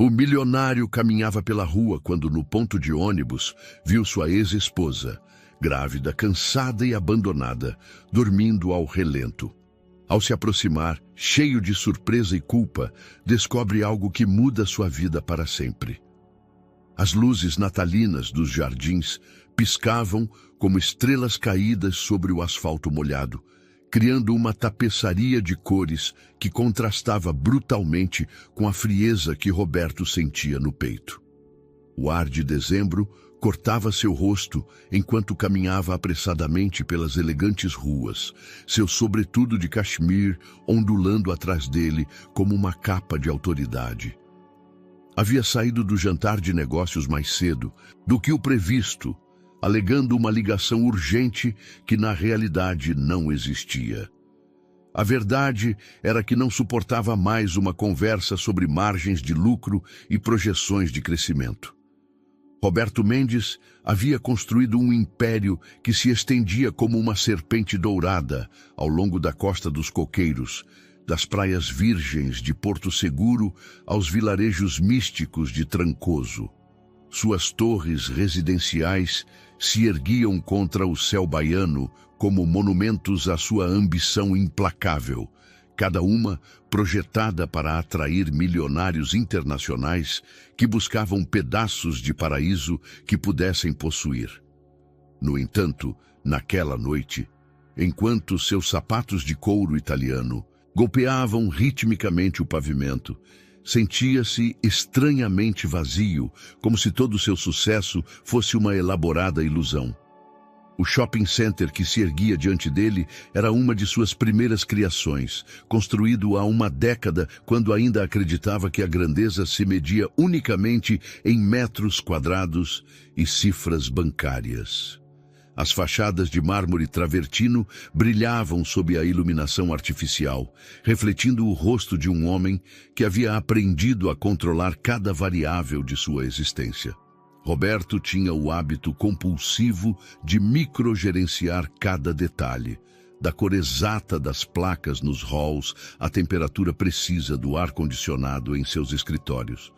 O milionário caminhava pela rua quando, no ponto de ônibus, viu sua ex-esposa, grávida, cansada e abandonada, dormindo ao relento. Ao se aproximar, cheio de surpresa e culpa, descobre algo que muda sua vida para sempre. As luzes natalinas dos jardins piscavam como estrelas caídas sobre o asfalto molhado, criando uma tapeçaria de cores que contrastava brutalmente com a frieza que Roberto sentia no peito. O ar de dezembro cortava seu rosto enquanto caminhava apressadamente pelas elegantes ruas, seu sobretudo de cachemir ondulando atrás dele como uma capa de autoridade. Havia saído do jantar de negócios mais cedo do que o previsto, alegando uma ligação urgente que na realidade não existia. A verdade era que não suportava mais uma conversa sobre margens de lucro e projeções de crescimento. Roberto Mendes havia construído um império que se estendia como uma serpente dourada ao longo da costa dos coqueiros, das praias virgens de Porto Seguro aos vilarejos místicos de Trancoso. Suas torres residenciais se erguiam contra o céu baiano como monumentos à sua ambição implacável, cada uma projetada para atrair milionários internacionais que buscavam pedaços de paraíso que pudessem possuir. No entanto, naquela noite, enquanto seus sapatos de couro italiano golpeavam ritmicamente o pavimento, sentia-se estranhamente vazio, como se todo seu sucesso fosse uma elaborada ilusão. O shopping center que se erguia diante dele era uma de suas primeiras criações, construído há uma década, quando ainda acreditava que a grandeza se media unicamente em metros quadrados e cifras bancárias. As fachadas de mármore travertino brilhavam sob a iluminação artificial, refletindo o rosto de um homem que havia aprendido a controlar cada variável de sua existência. Roberto tinha o hábito compulsivo de microgerenciar cada detalhe, da cor exata das placas nos halls à temperatura precisa do ar-condicionado em seus escritórios.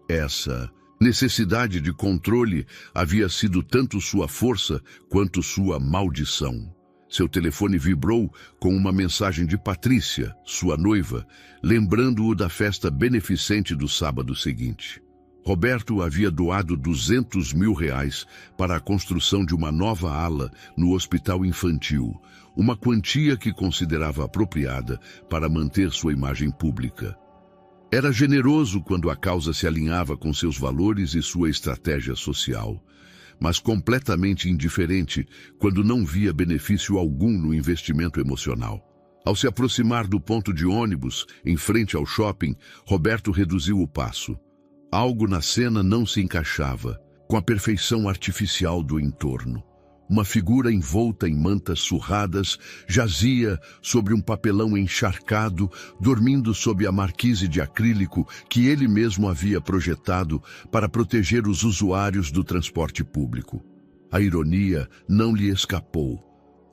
Essa necessidade de controle havia sido tanto sua força quanto sua maldição. Seu telefone vibrou com uma mensagem de Patrícia, sua noiva, lembrando-o da festa beneficente do sábado seguinte. Roberto havia doado R$200 mil para a construção de uma nova ala no hospital infantil, uma quantia que considerava apropriada para manter sua imagem pública. Era generoso quando a causa se alinhava com seus valores e sua estratégia social, mas completamente indiferente quando não via benefício algum no investimento emocional. Ao se aproximar do ponto de ônibus, em frente ao shopping, Roberto reduziu o passo. Algo na cena não se encaixava com a perfeição artificial do entorno. Uma figura envolta em mantas surradas jazia sobre um papelão encharcado, dormindo sob a marquise de acrílico que ele mesmo havia projetado para proteger os usuários do transporte público. A ironia não lhe escapou.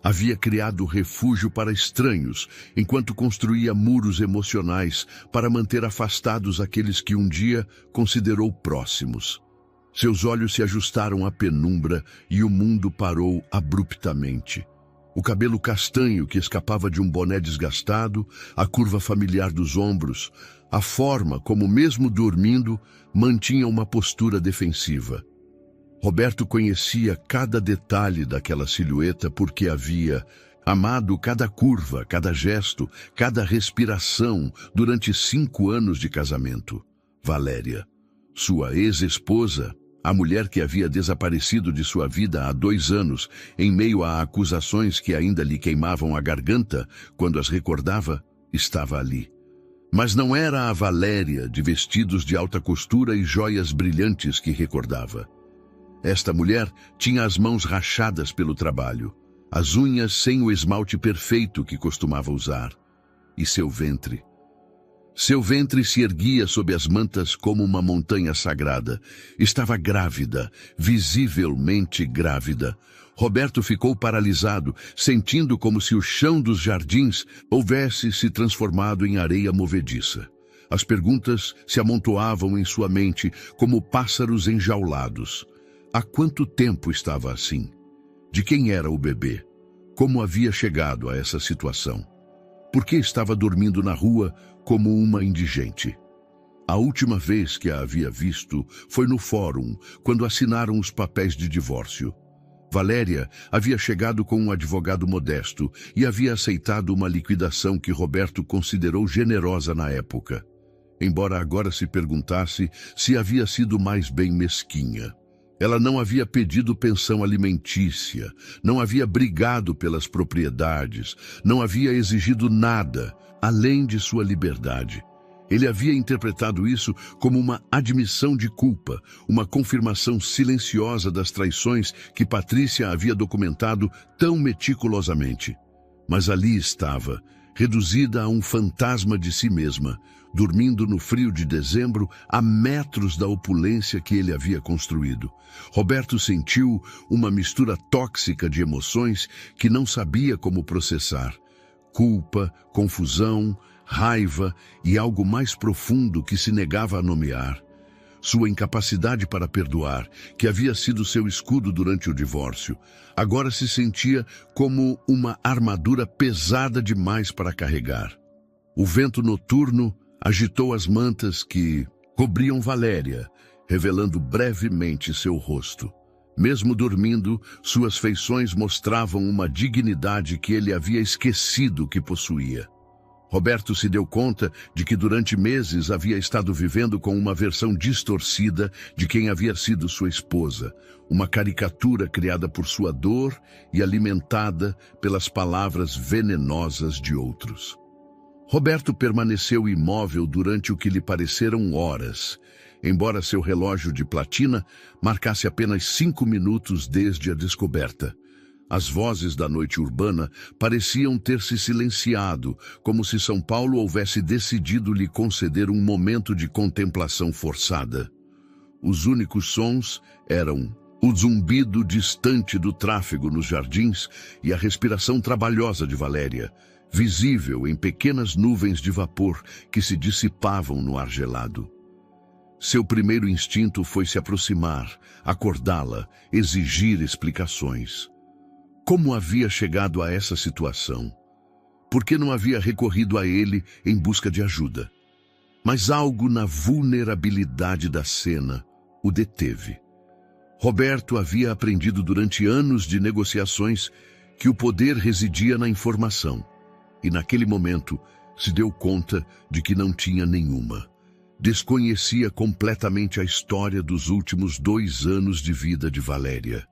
Havia criado refúgio para estranhos, enquanto construía muros emocionais para manter afastados aqueles que um dia considerou próximos. Seus olhos se ajustaram à penumbra e o mundo parou abruptamente. O cabelo castanho que escapava de um boné desgastado, a curva familiar dos ombros, a forma como, mesmo dormindo, mantinha uma postura defensiva. Roberto conhecia cada detalhe daquela silhueta porque havia amado cada curva, cada gesto, cada respiração durante 5 anos de casamento. Valéria, sua ex-esposa, a mulher que havia desaparecido de sua vida há 2 anos, em meio a acusações que ainda lhe queimavam a garganta quando as recordava, estava ali. Mas não era a Valéria de vestidos de alta costura e joias brilhantes que recordava. Esta mulher tinha as mãos rachadas pelo trabalho, as unhas sem o esmalte perfeito que costumava usar, e seu ventre. Seu ventre se erguia sob as mantas como uma montanha sagrada. Estava grávida, visivelmente grávida. Roberto ficou paralisado, sentindo como se o chão dos jardins houvesse se transformado em areia movediça. As perguntas se amontoavam em sua mente como pássaros enjaulados. Há quanto tempo estava assim? De quem era o bebê? Como havia chegado a essa situação? Por que estava dormindo na rua como uma indigente? A última vez que a havia visto foi no fórum, quando assinaram os papéis de divórcio. Valéria havia chegado com um advogado modesto e havia aceitado uma liquidação que Roberto considerou generosa na época, embora agora se perguntasse se havia sido mais bem mesquinha. Ela não havia pedido pensão alimentícia, não havia brigado pelas propriedades, não havia exigido nada, além de sua liberdade. Ele havia interpretado isso como uma admissão de culpa, uma confirmação silenciosa das traições que Patrícia havia documentado tão meticulosamente. Mas ali estava, reduzida a um fantasma de si mesma, dormindo no frio de dezembro a metros da opulência que ele havia construído. Roberto sentiu uma mistura tóxica de emoções que não sabia como processar. Culpa, confusão, raiva e algo mais profundo que se negava a nomear. Sua incapacidade para perdoar, que havia sido seu escudo durante o divórcio, agora se sentia como uma armadura pesada demais para carregar. O vento noturno agitou as mantas que cobriam Valéria, revelando brevemente seu rosto. Mesmo dormindo, suas feições mostravam uma dignidade que ele havia esquecido que possuía. Roberto se deu conta de que durante meses havia estado vivendo com uma versão distorcida de quem havia sido sua esposa, uma caricatura criada por sua dor e alimentada pelas palavras venenosas de outros. Roberto permaneceu imóvel durante o que lhe pareceram horas, embora seu relógio de platina marcasse apenas 5 minutos desde a descoberta. As vozes da noite urbana pareciam ter se silenciado, como se São Paulo houvesse decidido lhe conceder um momento de contemplação forçada. Os únicos sons eram o zumbido distante do tráfego nos jardins e a respiração trabalhosa de Valéria, visível em pequenas nuvens de vapor que se dissipavam no ar gelado. Seu primeiro instinto foi se aproximar, acordá-la, exigir explicações. Como havia chegado a essa situação? Por que não havia recorrido a ele em busca de ajuda? Mas algo na vulnerabilidade da cena o deteve. Roberto havia aprendido durante anos de negociações que o poder residia na informação, e naquele momento se deu conta de que não tinha nenhuma. Desconhecia completamente a história dos últimos 2 anos de vida de Valéria.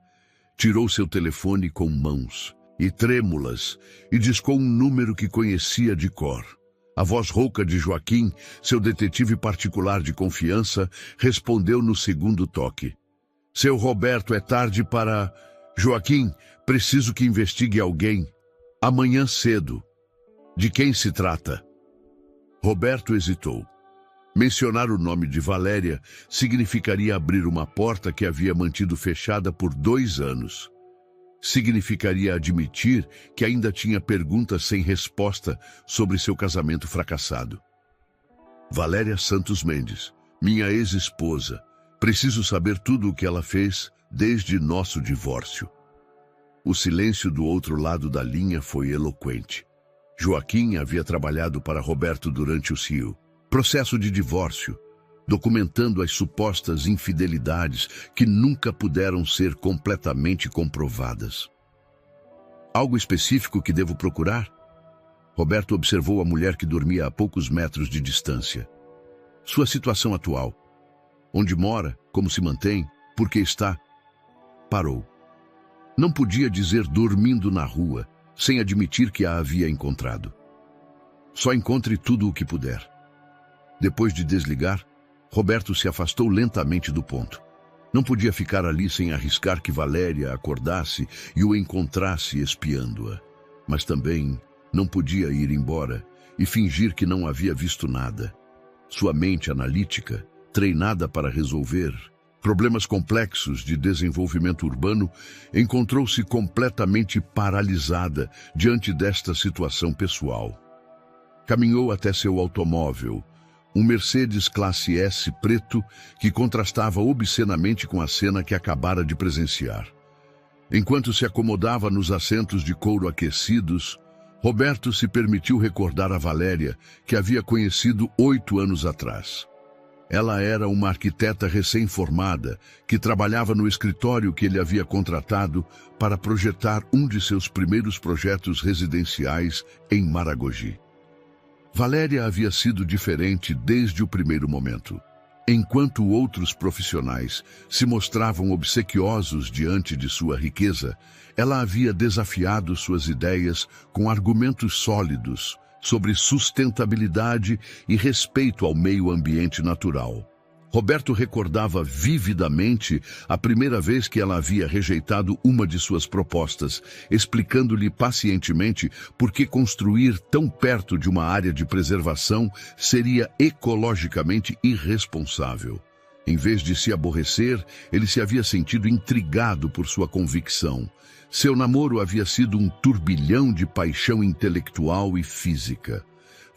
Tirou seu telefone com mãos e trêmulas e discou um número que conhecia de cor. A voz rouca de Joaquim, seu detetive particular de confiança, respondeu no segundo toque. Seu Roberto, é tarde para... Joaquim, preciso que investigue alguém. Amanhã cedo. De quem se trata? Roberto hesitou. Mencionar o nome de Valéria significaria abrir uma porta que havia mantido fechada por 2 anos. Significaria admitir que ainda tinha perguntas sem resposta sobre seu casamento fracassado. Valéria Santos Mendes, minha ex-esposa. Preciso saber tudo o que ela fez desde nosso divórcio. O silêncio do outro lado da linha foi eloquente. Joaquim havia trabalhado para Roberto durante o CIO. Processo de divórcio, documentando as supostas infidelidades que nunca puderam ser completamente comprovadas. Algo específico que devo procurar? Roberto observou a mulher que dormia a poucos metros de distância. Sua situação atual. Onde mora, como se mantém, por que está... Parou. Não podia dizer dormindo na rua, sem admitir que a havia encontrado. Só encontre tudo o que puder. Depois de desligar, Roberto se afastou lentamente do ponto. Não podia ficar ali sem arriscar que Valéria acordasse e o encontrasse espiando-a. Mas também não podia ir embora e fingir que não havia visto nada. Sua mente analítica, treinada para resolver problemas complexos de desenvolvimento urbano, encontrou-se completamente paralisada diante desta situação pessoal. Caminhou até seu automóvel, um Mercedes classe S preto que contrastava obscenamente com a cena que acabara de presenciar. Enquanto se acomodava nos assentos de couro aquecidos, Roberto se permitiu recordar a Valéria, que havia conhecido 8 anos atrás. Ela era uma arquiteta recém-formada que trabalhava no escritório que ele havia contratado para projetar um de seus primeiros projetos residenciais em Maragogi. Valéria havia sido diferente desde o primeiro momento. Enquanto outros profissionais se mostravam obsequiosos diante de sua riqueza, ela havia desafiado suas ideias com argumentos sólidos sobre sustentabilidade e respeito ao meio ambiente natural. Roberto recordava vividamente a primeira vez que ela havia rejeitado uma de suas propostas, explicando-lhe pacientemente por que construir tão perto de uma área de preservação seria ecologicamente irresponsável. Em vez de se aborrecer, ele se havia sentido intrigado por sua convicção. Seu namoro havia sido um turbilhão de paixão intelectual e física.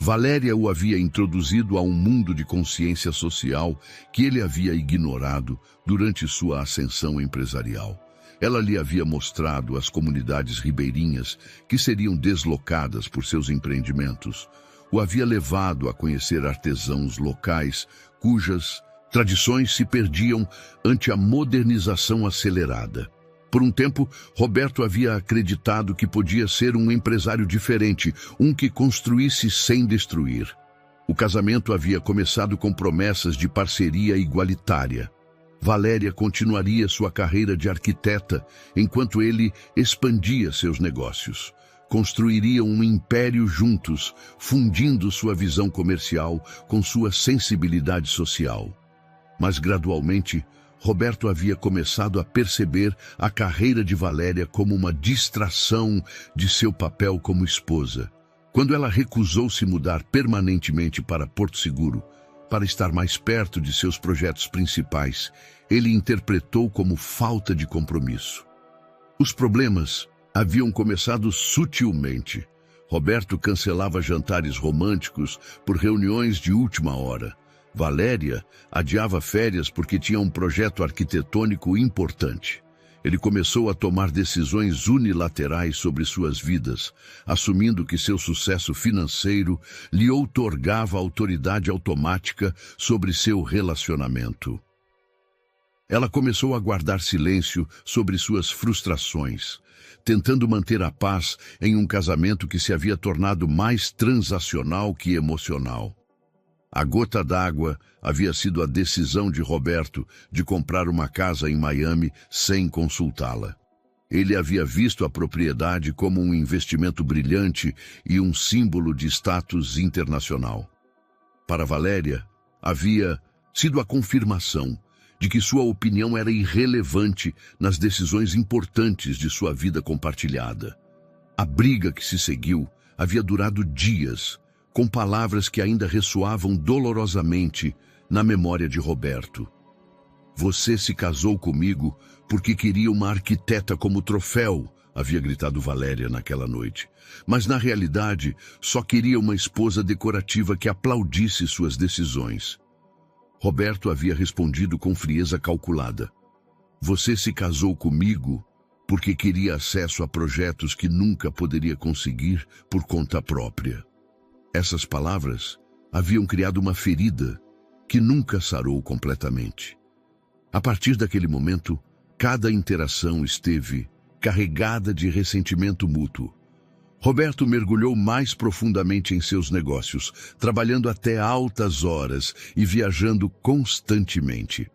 Valéria o havia introduzido a um mundo de consciência social que ele havia ignorado durante sua ascensão empresarial. Ela lhe havia mostrado as comunidades ribeirinhas que seriam deslocadas por seus empreendimentos. O havia levado a conhecer artesãos locais cujas tradições se perdiam ante a modernização acelerada. Por um tempo, Roberto havia acreditado que podia ser um empresário diferente, um que construísse sem destruir. O casamento havia começado com promessas de parceria igualitária. Valéria continuaria sua carreira de arquiteta, enquanto ele expandia seus negócios. Construiriam um império juntos, fundindo sua visão comercial com sua sensibilidade social. Mas, gradualmente, Roberto havia começado a perceber a carreira de Valéria como uma distração de seu papel como esposa. Quando ela recusou se mudar permanentemente para Porto Seguro, para estar mais perto de seus projetos principais, ele interpretou como falta de compromisso. Os problemas haviam começado sutilmente. Roberto cancelava jantares românticos por reuniões de última hora. Valéria adiava férias porque tinha um projeto arquitetônico importante. Ele começou a tomar decisões unilaterais sobre suas vidas, assumindo que seu sucesso financeiro lhe outorgava autoridade automática sobre seu relacionamento. Ela começou a guardar silêncio sobre suas frustrações, tentando manter a paz em um casamento que se havia tornado mais transacional que emocional. A gota d'água havia sido a decisão de Roberto de comprar uma casa em Miami sem consultá-la. Ele havia visto a propriedade como um investimento brilhante e um símbolo de status internacional. Para Valéria, havia sido a confirmação de que sua opinião era irrelevante nas decisões importantes de sua vida compartilhada. A briga que se seguiu havia durado dias, com palavras que ainda ressoavam dolorosamente na memória de Roberto. Você se casou comigo porque queria uma arquiteta como troféu, havia gritado Valéria naquela noite. Mas, na realidade, só queria uma esposa decorativa que aplaudisse suas decisões. Roberto havia respondido com frieza calculada. Você se casou comigo porque queria acesso a projetos que nunca poderia conseguir por conta própria. Essas palavras haviam criado uma ferida que nunca sarou completamente. A partir daquele momento, cada interação esteve carregada de ressentimento mútuo. Roberto mergulhou mais profundamente em seus negócios, trabalhando até altas horas e viajando constantemente.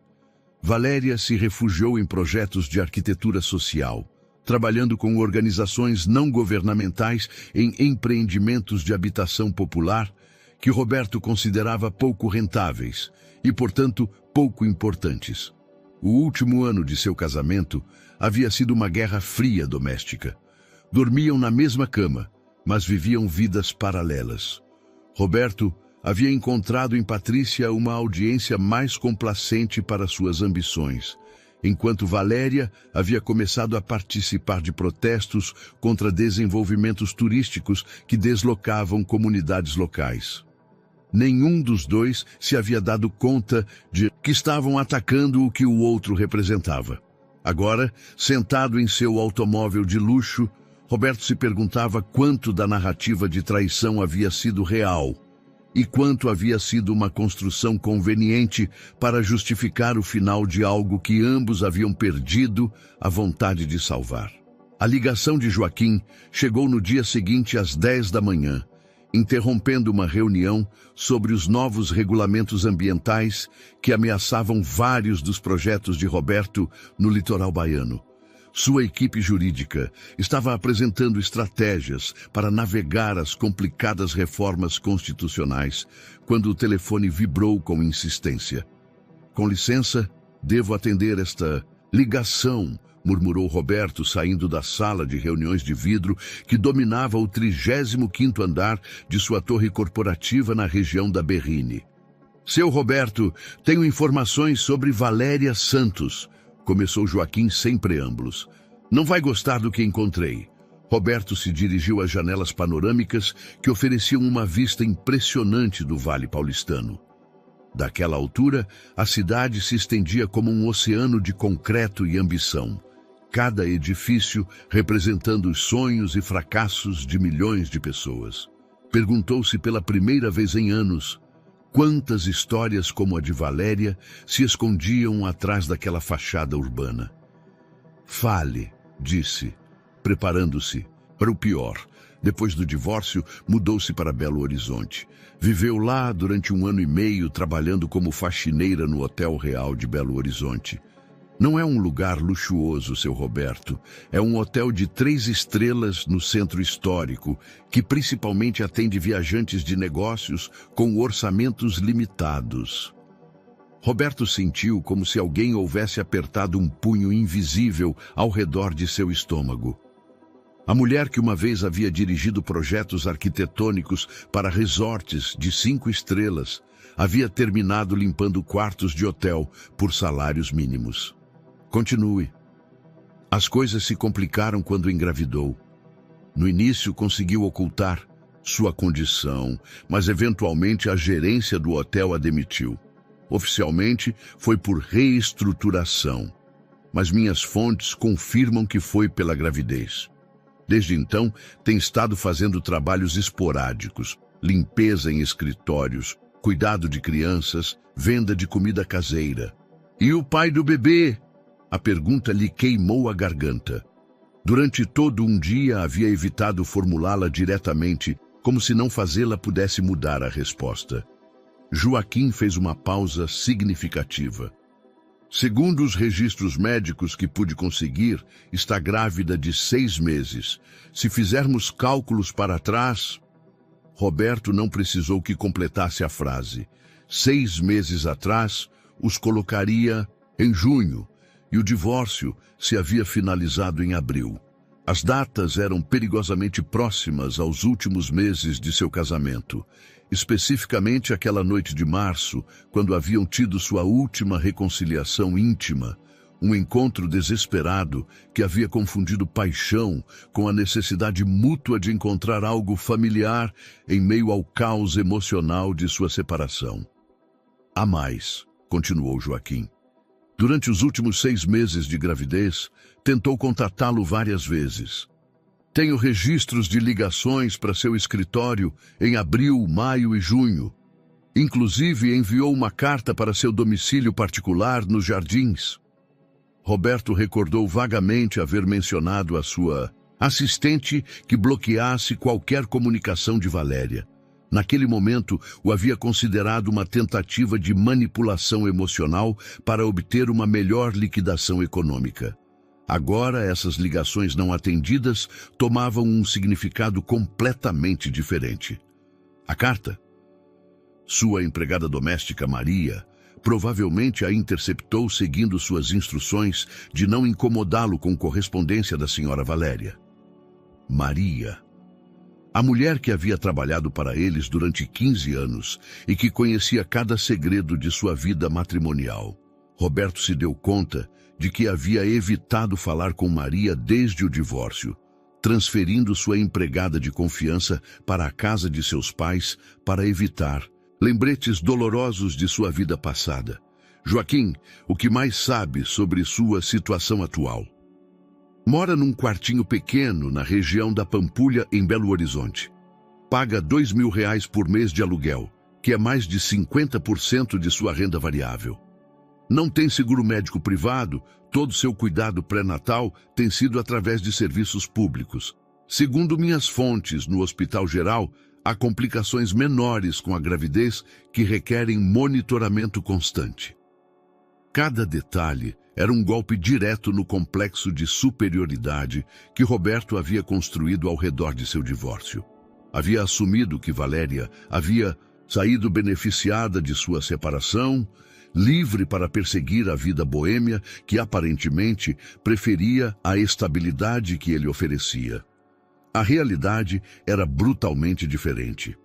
Valéria se refugiou em projetos de arquitetura social, trabalhando com organizações não governamentais em empreendimentos de habitação popular que Roberto considerava pouco rentáveis e, portanto, pouco importantes. O último ano de seu casamento havia sido uma guerra fria doméstica. Dormiam na mesma cama, mas viviam vidas paralelas. Roberto havia encontrado em Patrícia uma audiência mais complacente para suas ambições, enquanto Valéria havia começado a participar de protestos contra desenvolvimentos turísticos que deslocavam comunidades locais. Nenhum dos dois se havia dado conta de que estavam atacando o que o outro representava. Agora, sentado em seu automóvel de luxo, Roberto se perguntava quanto da narrativa de traição havia sido real e quanto havia sido uma construção conveniente para justificar o final de algo que ambos haviam perdido a vontade de salvar. A ligação de Joaquim chegou no dia seguinte às 10 da manhã, interrompendo uma reunião sobre os novos regulamentos ambientais que ameaçavam vários dos projetos de Roberto no litoral baiano. Sua equipe jurídica estava apresentando estratégias para navegar as complicadas reformas constitucionais, quando o telefone vibrou com insistência. "Com licença, devo atender esta ligação", murmurou Roberto, saindo da sala de reuniões de vidro que dominava o 35º andar de sua torre corporativa na região da Berrine. "Seu Roberto, tenho informações sobre Valéria Santos", começou Joaquim sem preâmbulos. "Não vai gostar do que encontrei." Roberto se dirigiu às janelas panorâmicas que ofereciam uma vista impressionante do Vale Paulistano. Daquela altura, a cidade se estendia como um oceano de concreto e ambição, cada edifício representando os sonhos e fracassos de milhões de pessoas. Perguntou-se pela primeira vez em anos quantas histórias como a de Valéria se escondiam atrás daquela fachada urbana. "Fale", disse, preparando-se para o pior. Depois do divórcio, mudou-se para Belo Horizonte. Viveu lá durante 1 ano e meio, trabalhando como faxineira no Hotel Real de Belo Horizonte. Não é um lugar luxuoso, seu Roberto. É um hotel de 3 estrelas no centro histórico, que principalmente atende viajantes de negócios com orçamentos limitados. Roberto sentiu como se alguém houvesse apertado um punho invisível ao redor de seu estômago. A mulher que uma vez havia dirigido projetos arquitetônicos para resorts de 5 estrelas havia terminado limpando quartos de hotel por salários mínimos. Continue. As coisas se complicaram quando engravidou. No início conseguiu ocultar sua condição, mas eventualmente a gerência do hotel a demitiu. Oficialmente foi por reestruturação, mas minhas fontes confirmam que foi pela gravidez. Desde então, tem estado fazendo trabalhos esporádicos, limpeza em escritórios, cuidado de crianças, venda de comida caseira. "E o pai do bebê?" A pergunta lhe queimou a garganta. Durante todo um dia havia evitado formulá-la diretamente, como se não fazê-la pudesse mudar a resposta. Joaquim fez uma pausa significativa. "Segundo os registros médicos que pude conseguir, está grávida de 6 meses. Se fizermos cálculos para trás..." Roberto não precisou que completasse a frase. 6 meses atrás, os colocaria em junho, e o divórcio se havia finalizado em abril. As datas eram perigosamente próximas aos últimos meses de seu casamento, especificamente aquela noite de março, quando haviam tido sua última reconciliação íntima, um encontro desesperado que havia confundido paixão com a necessidade mútua de encontrar algo familiar em meio ao caos emocional de sua separação. "Há mais", continuou Joaquim. "Durante os últimos 6 meses de gravidez, tentou contatá-lo várias vezes. Tenho registros de ligações para seu escritório em abril, maio e junho. Inclusive enviou uma carta para seu domicílio particular nos Jardins." Roberto recordou vagamente haver mencionado a sua assistente que bloqueasse qualquer comunicação de Valéria. Naquele momento, o havia considerado uma tentativa de manipulação emocional para obter uma melhor liquidação econômica. Agora, essas ligações não atendidas tomavam um significado completamente diferente. A carta? Sua empregada doméstica, Maria, provavelmente a interceptou seguindo suas instruções de não incomodá-lo com correspondência da senhora Valéria. Maria, a mulher que havia trabalhado para eles durante 15 anos e que conhecia cada segredo de sua vida matrimonial. Roberto se deu conta de que havia evitado falar com Maria desde o divórcio, transferindo sua empregada de confiança para a casa de seus pais para evitar lembretes dolorosos de sua vida passada. Joaquim, o que mais sabe sobre sua situação atual? Mora num quartinho pequeno na região da Pampulha, em Belo Horizonte. Paga R$ 2.000 por mês de aluguel, que é mais de 50% de sua renda variável. Não tem seguro médico privado, todo seu cuidado pré-natal tem sido através de serviços públicos. Segundo minhas fontes no Hospital Geral, há complicações menores com a gravidez que requerem monitoramento constante. Cada detalhe era um golpe direto no complexo de superioridade que Roberto havia construído ao redor de seu divórcio. Havia assumido que Valéria havia saído beneficiada de sua separação, livre para perseguir a vida boêmia que aparentemente preferia a estabilidade que ele oferecia. A realidade era brutalmente diferente.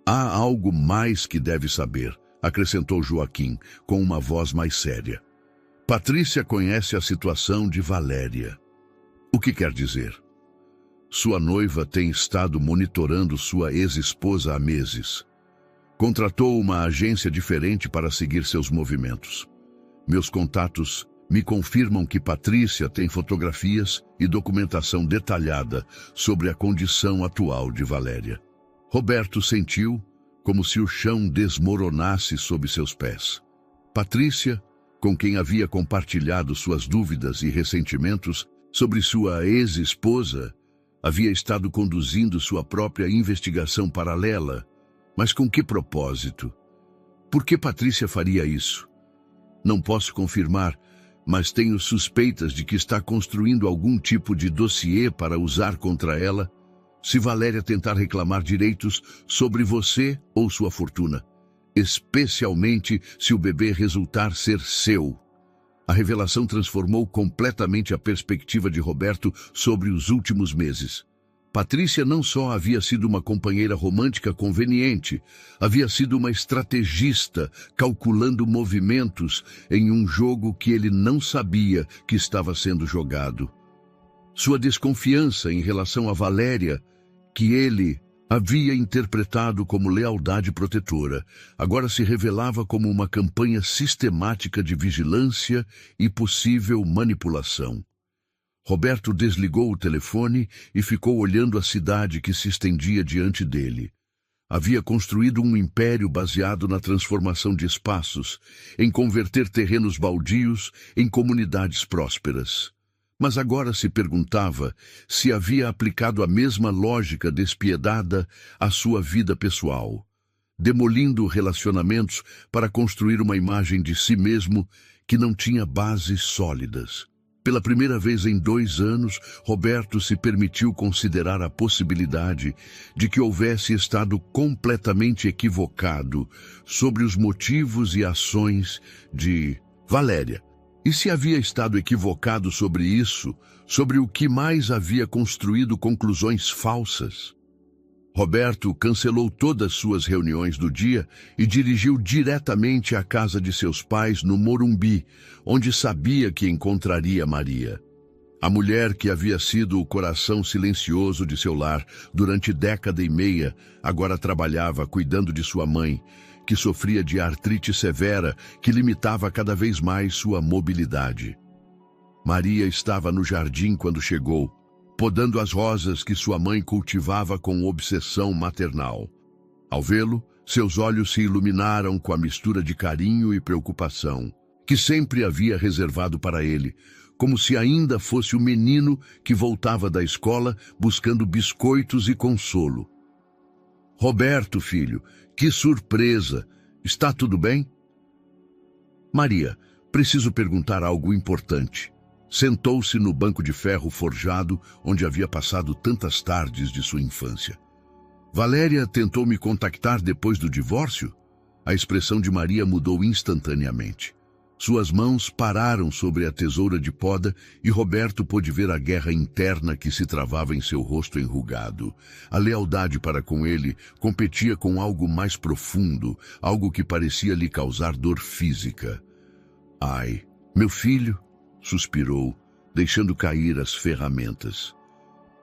Há algo mais que deve saber, acrescentou Joaquim, com uma voz mais séria. Patrícia conhece a situação de Valéria. O que quer dizer? Sua noiva tem estado monitorando sua ex-esposa há meses. Contratou uma agência diferente para seguir seus movimentos. Meus contatos me confirmam que Patrícia tem fotografias e documentação detalhada sobre a condição atual de Valéria. Roberto sentiu como se o chão desmoronasse sob seus pés. Patrícia, com quem havia compartilhado suas dúvidas e ressentimentos sobre sua ex-esposa, havia estado conduzindo sua própria investigação paralela. Mas com que propósito? Por que Patrícia faria isso? Não posso confirmar, mas tenho suspeitas de que está construindo algum tipo de dossiê para usar contra ela, se Valéria tentar reclamar direitos sobre você ou sua fortuna, especialmente se o bebê resultar ser seu. A revelação transformou completamente a perspectiva de Roberto sobre os últimos meses. Patrícia não só havia sido uma companheira romântica conveniente, havia sido uma estrategista, calculando movimentos em um jogo que ele não sabia que estava sendo jogado. Sua desconfiança em relação a Valéria, que ele havia interpretado como lealdade protetora, agora se revelava como uma campanha sistemática de vigilância e possível manipulação. Roberto desligou o telefone e ficou olhando a cidade que se estendia diante dele. Havia construído um império baseado na transformação de espaços, em converter terrenos baldios em comunidades prósperas. Mas agora se perguntava se havia aplicado a mesma lógica despiedada à sua vida pessoal, demolindo relacionamentos para construir uma imagem de si mesmo que não tinha bases sólidas. Pela primeira vez em 2 anos, Roberto se permitiu considerar a possibilidade de que houvesse estado completamente equivocado sobre os motivos e ações de Valéria. E se havia estado equivocado sobre isso, sobre o que mais havia construído conclusões falsas? Roberto cancelou todas suas reuniões do dia e dirigiu diretamente à casa de seus pais no Morumbi, onde sabia que encontraria Maria. A mulher que havia sido o coração silencioso de seu lar durante 10 anos agora trabalhava cuidando de sua mãe, que sofria de artrite severa que limitava cada vez mais sua mobilidade. Maria estava no jardim quando chegou, podando as rosas que sua mãe cultivava com obsessão maternal. Ao vê-lo, seus olhos se iluminaram com a mistura de carinho e preocupação, que sempre havia reservado para ele, como se ainda fosse o menino que voltava da escola buscando biscoitos e consolo. Roberto, filho, que surpresa! Está tudo bem? Maria, preciso perguntar algo importante. Sentou-se no banco de ferro forjado onde havia passado tantas tardes de sua infância. Valéria tentou me contactar depois do divórcio? A expressão de Maria mudou instantaneamente. Suas mãos pararam sobre a tesoura de poda e Roberto pôde ver a guerra interna que se travava em seu rosto enrugado. A lealdade para com ele competia com algo mais profundo, algo que parecia lhe causar dor física. Ai, meu filho, suspirou, deixando cair as ferramentas.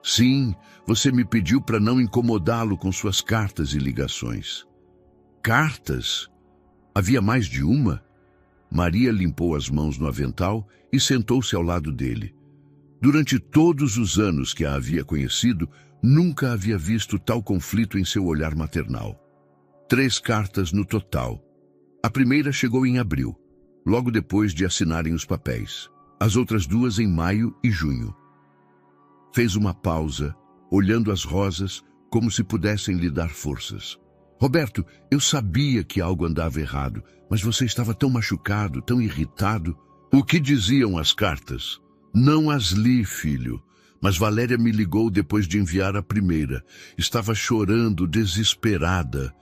Sim, você me pediu para não incomodá-lo com suas cartas e ligações. Cartas? Havia mais de uma? Maria limpou as mãos no avental e sentou-se ao lado dele. Durante todos os anos que a havia conhecido, nunca havia visto tal conflito em seu olhar maternal. 3 cartas no total. A primeira chegou em abril, logo depois de assinarem os papéis. As outras 2 em maio e junho. Fez uma pausa, olhando as rosas como se pudessem lhe dar forças. Roberto, eu sabia que algo andava errado, mas você estava tão machucado, tão irritado. O que diziam as cartas? Não as li, filho. Mas Valéria me ligou depois de enviar a primeira. Estava chorando, desesperada.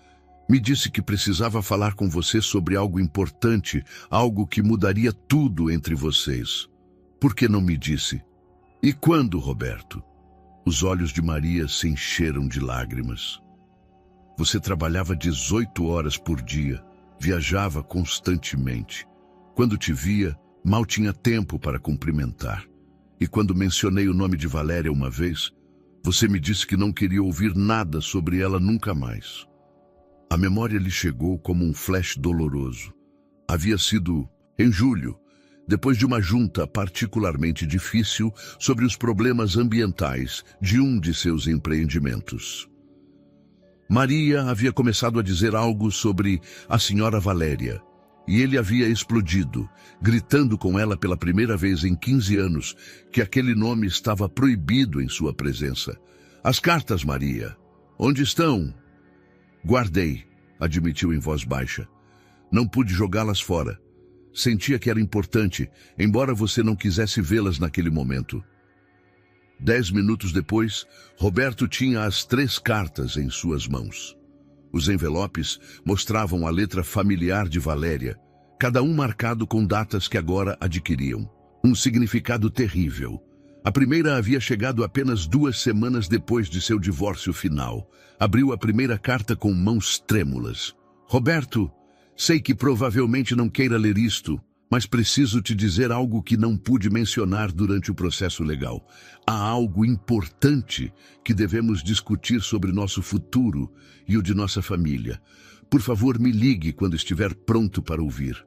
Me disse que precisava falar com você sobre algo importante, algo que mudaria tudo entre vocês. Por que não me disse? E quando, Roberto? Os olhos de Maria se encheram de lágrimas. Você trabalhava 18 horas por dia, viajava constantemente. Quando te via, mal tinha tempo para cumprimentar. E quando mencionei o nome de Valéria uma vez, você me disse que não queria ouvir nada sobre ela nunca mais. A memória lhe chegou como um flash doloroso. Havia sido em julho, depois de uma junta particularmente difícil sobre os problemas ambientais de um de seus empreendimentos. Maria havia começado a dizer algo sobre a senhora Valéria, e ele havia explodido, gritando com ela pela primeira vez em 15 anos que aquele nome estava proibido em sua presença. As cartas, Maria. Onde estão? Guardei, admitiu em voz baixa. Não pude jogá-las fora. Sentia que era importante, embora você não quisesse vê-las naquele momento. 10 minutos depois, Roberto tinha as 3 cartas em suas mãos. Os envelopes mostravam a letra familiar de Valéria, cada um marcado com datas que agora adquiriam um significado terrível. A primeira havia chegado apenas 2 semanas depois de seu divórcio final. Abriu a primeira carta com mãos trêmulas. Roberto, sei que provavelmente não queira ler isto, mas preciso te dizer algo que não pude mencionar durante o processo legal. Há algo importante que devemos discutir sobre nosso futuro e o de nossa família. Por favor, me ligue quando estiver pronto para ouvir.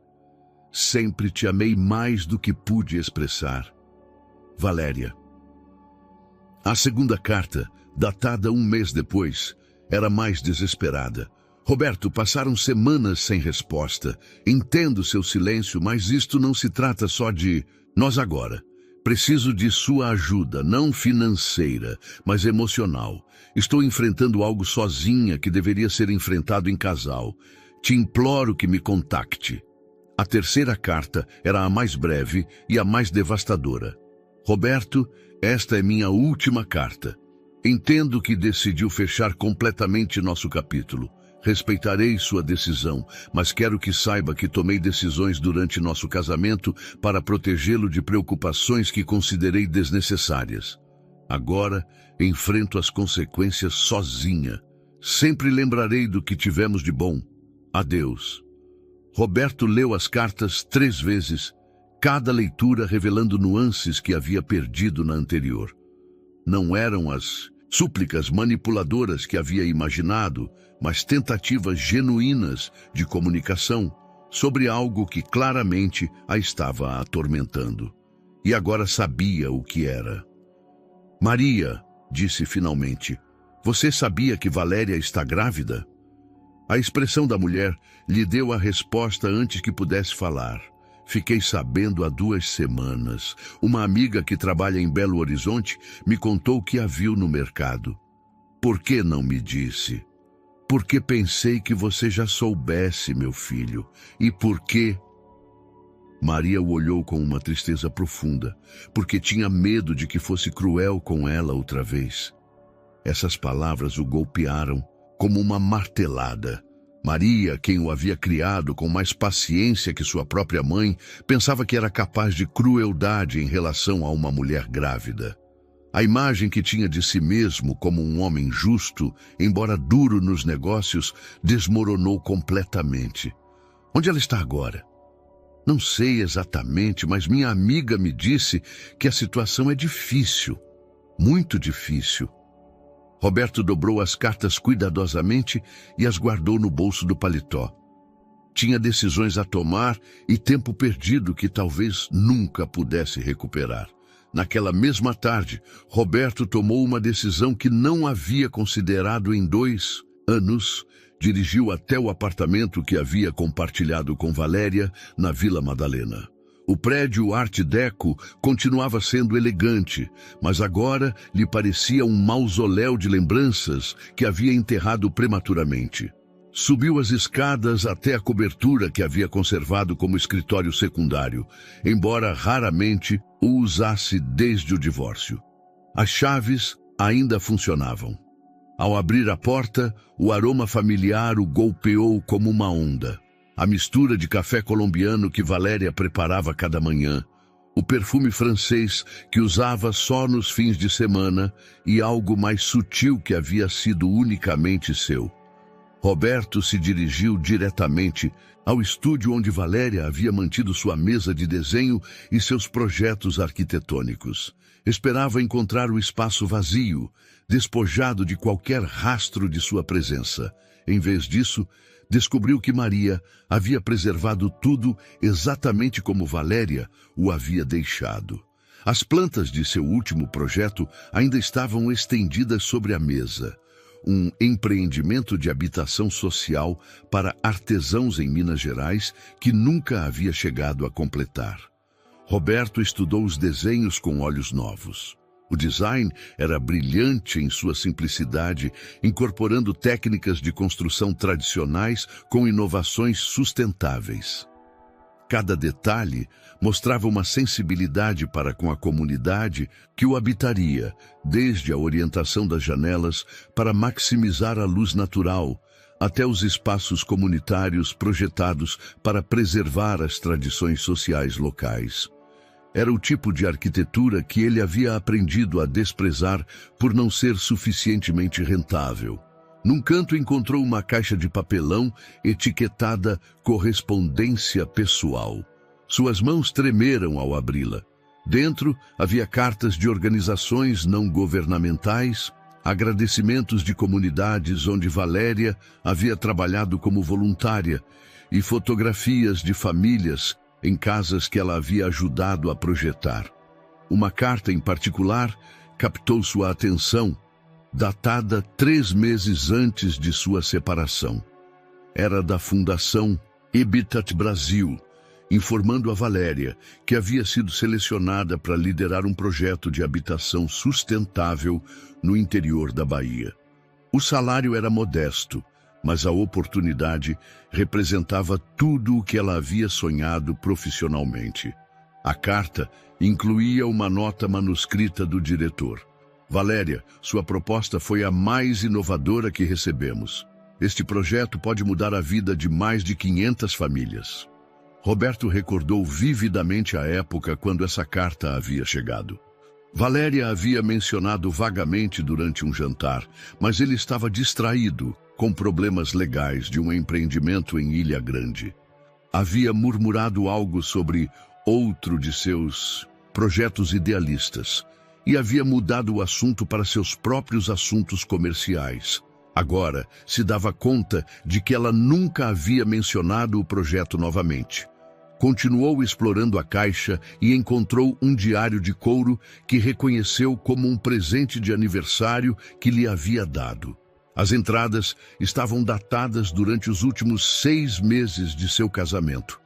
Sempre te amei mais do que pude expressar. Valéria. A segunda carta, datada 1 mês depois, era mais desesperada. Roberto, passaram semanas sem resposta. Entendo seu silêncio, mas isto não se trata só de nós agora. Preciso de sua ajuda, não financeira, mas emocional. Estou enfrentando algo sozinha que deveria ser enfrentado em casal. Te imploro que me contacte. A terceira carta era a mais breve e a mais devastadora. Roberto, esta é minha última carta. Entendo que decidiu fechar completamente nosso capítulo. Respeitarei sua decisão, mas quero que saiba que tomei decisões durante nosso casamento para protegê-lo de preocupações que considerei desnecessárias. Agora, enfrento as consequências sozinha. Sempre lembrarei do que tivemos de bom. Adeus. Roberto leu as cartas 3 vezes, cada leitura revelando nuances que havia perdido na anterior. Não eram as súplicas manipuladoras que havia imaginado, mas tentativas genuínas de comunicação sobre algo que claramente a estava atormentando. E agora sabia o que era. Maria, disse finalmente, você sabia que Valéria está grávida? A expressão da mulher lhe deu a resposta antes que pudesse falar. Fiquei sabendo há 2 semanas. Uma amiga que trabalha em Belo Horizonte me contou que a viu no mercado. Por que não me disse? Porque pensei que você já soubesse, meu filho. E por quê? Maria o olhou com uma tristeza profunda, porque tinha medo de que fosse cruel com ela outra vez. Essas palavras o golpearam como uma martelada. Maria, quem o havia criado com mais paciência que sua própria mãe, pensava que era capaz de crueldade em relação a uma mulher grávida. A imagem que tinha de si mesmo como um homem justo, embora duro nos negócios, desmoronou completamente. Onde ela está agora? Não sei exatamente, mas minha amiga me disse que a situação é difícil, muito difícil. Roberto dobrou as cartas cuidadosamente e as guardou no bolso do paletó. Tinha decisões a tomar e tempo perdido que talvez nunca pudesse recuperar. Naquela mesma tarde, Roberto tomou uma decisão que não havia considerado em 2 anos. Dirigiu até o apartamento que havia compartilhado com Valéria na Vila Madalena. O prédio Art Deco continuava sendo elegante, mas agora lhe parecia um mausoléu de lembranças que havia enterrado prematuramente. Subiu as escadas até a cobertura que havia conservado como escritório secundário, embora raramente o usasse desde o divórcio. As chaves ainda funcionavam. Ao abrir a porta, o aroma familiar o golpeou como uma onda. A mistura de café colombiano que Valéria preparava cada manhã, o perfume francês que usava só nos fins de semana e algo mais sutil que havia sido unicamente seu. Roberto se dirigiu diretamente ao estúdio onde Valéria havia mantido sua mesa de desenho e seus projetos arquitetônicos. Esperava encontrar o espaço vazio, despojado de qualquer rastro de sua presença. Em vez disso, descobriu que Maria havia preservado tudo exatamente como Valéria o havia deixado. As plantas de seu último projeto ainda estavam estendidas sobre a mesa. Um empreendimento de habitação social para artesãos em Minas Gerais que nunca havia chegado a completar. Roberto estudou os desenhos com olhos novos. O design era brilhante em sua simplicidade, incorporando técnicas de construção tradicionais com inovações sustentáveis. Cada detalhe mostrava uma sensibilidade para com a comunidade que o habitaria, desde a orientação das janelas para maximizar a luz natural, até os espaços comunitários projetados para preservar as tradições sociais locais. Era o tipo de arquitetura que ele havia aprendido a desprezar por não ser suficientemente rentável. Num canto encontrou uma caixa de papelão etiquetada correspondência pessoal. Suas mãos tremeram ao abri-la. Dentro havia cartas de organizações não governamentais, agradecimentos de comunidades onde Valéria havia trabalhado como voluntária e fotografias de famílias em casas que ela havia ajudado a projetar. Uma carta em particular captou sua atenção, datada 3 meses antes de sua separação. Era da Fundação Habitat Brasil, informando a Valéria que havia sido selecionada para liderar um projeto de habitação sustentável no interior da Bahia. O salário era modesto, mas a oportunidade representava tudo o que ela havia sonhado profissionalmente. A carta incluía uma nota manuscrita do diretor. Valéria, sua proposta foi a mais inovadora que recebemos. Este projeto pode mudar a vida de mais de 500 famílias. Roberto recordou vividamente a época quando essa carta havia chegado. Valéria havia mencionado vagamente durante um jantar, mas ele estava distraído com problemas legais de um empreendimento em Ilha Grande. Havia murmurado algo sobre outro de seus projetos idealistas e havia mudado o assunto para seus próprios assuntos comerciais. Agora se dava conta de que ela nunca havia mencionado o projeto novamente. Continuou explorando a caixa e encontrou um diário de couro que reconheceu como um presente de aniversário que lhe havia dado. As entradas estavam datadas durante os últimos 6 meses de seu casamento.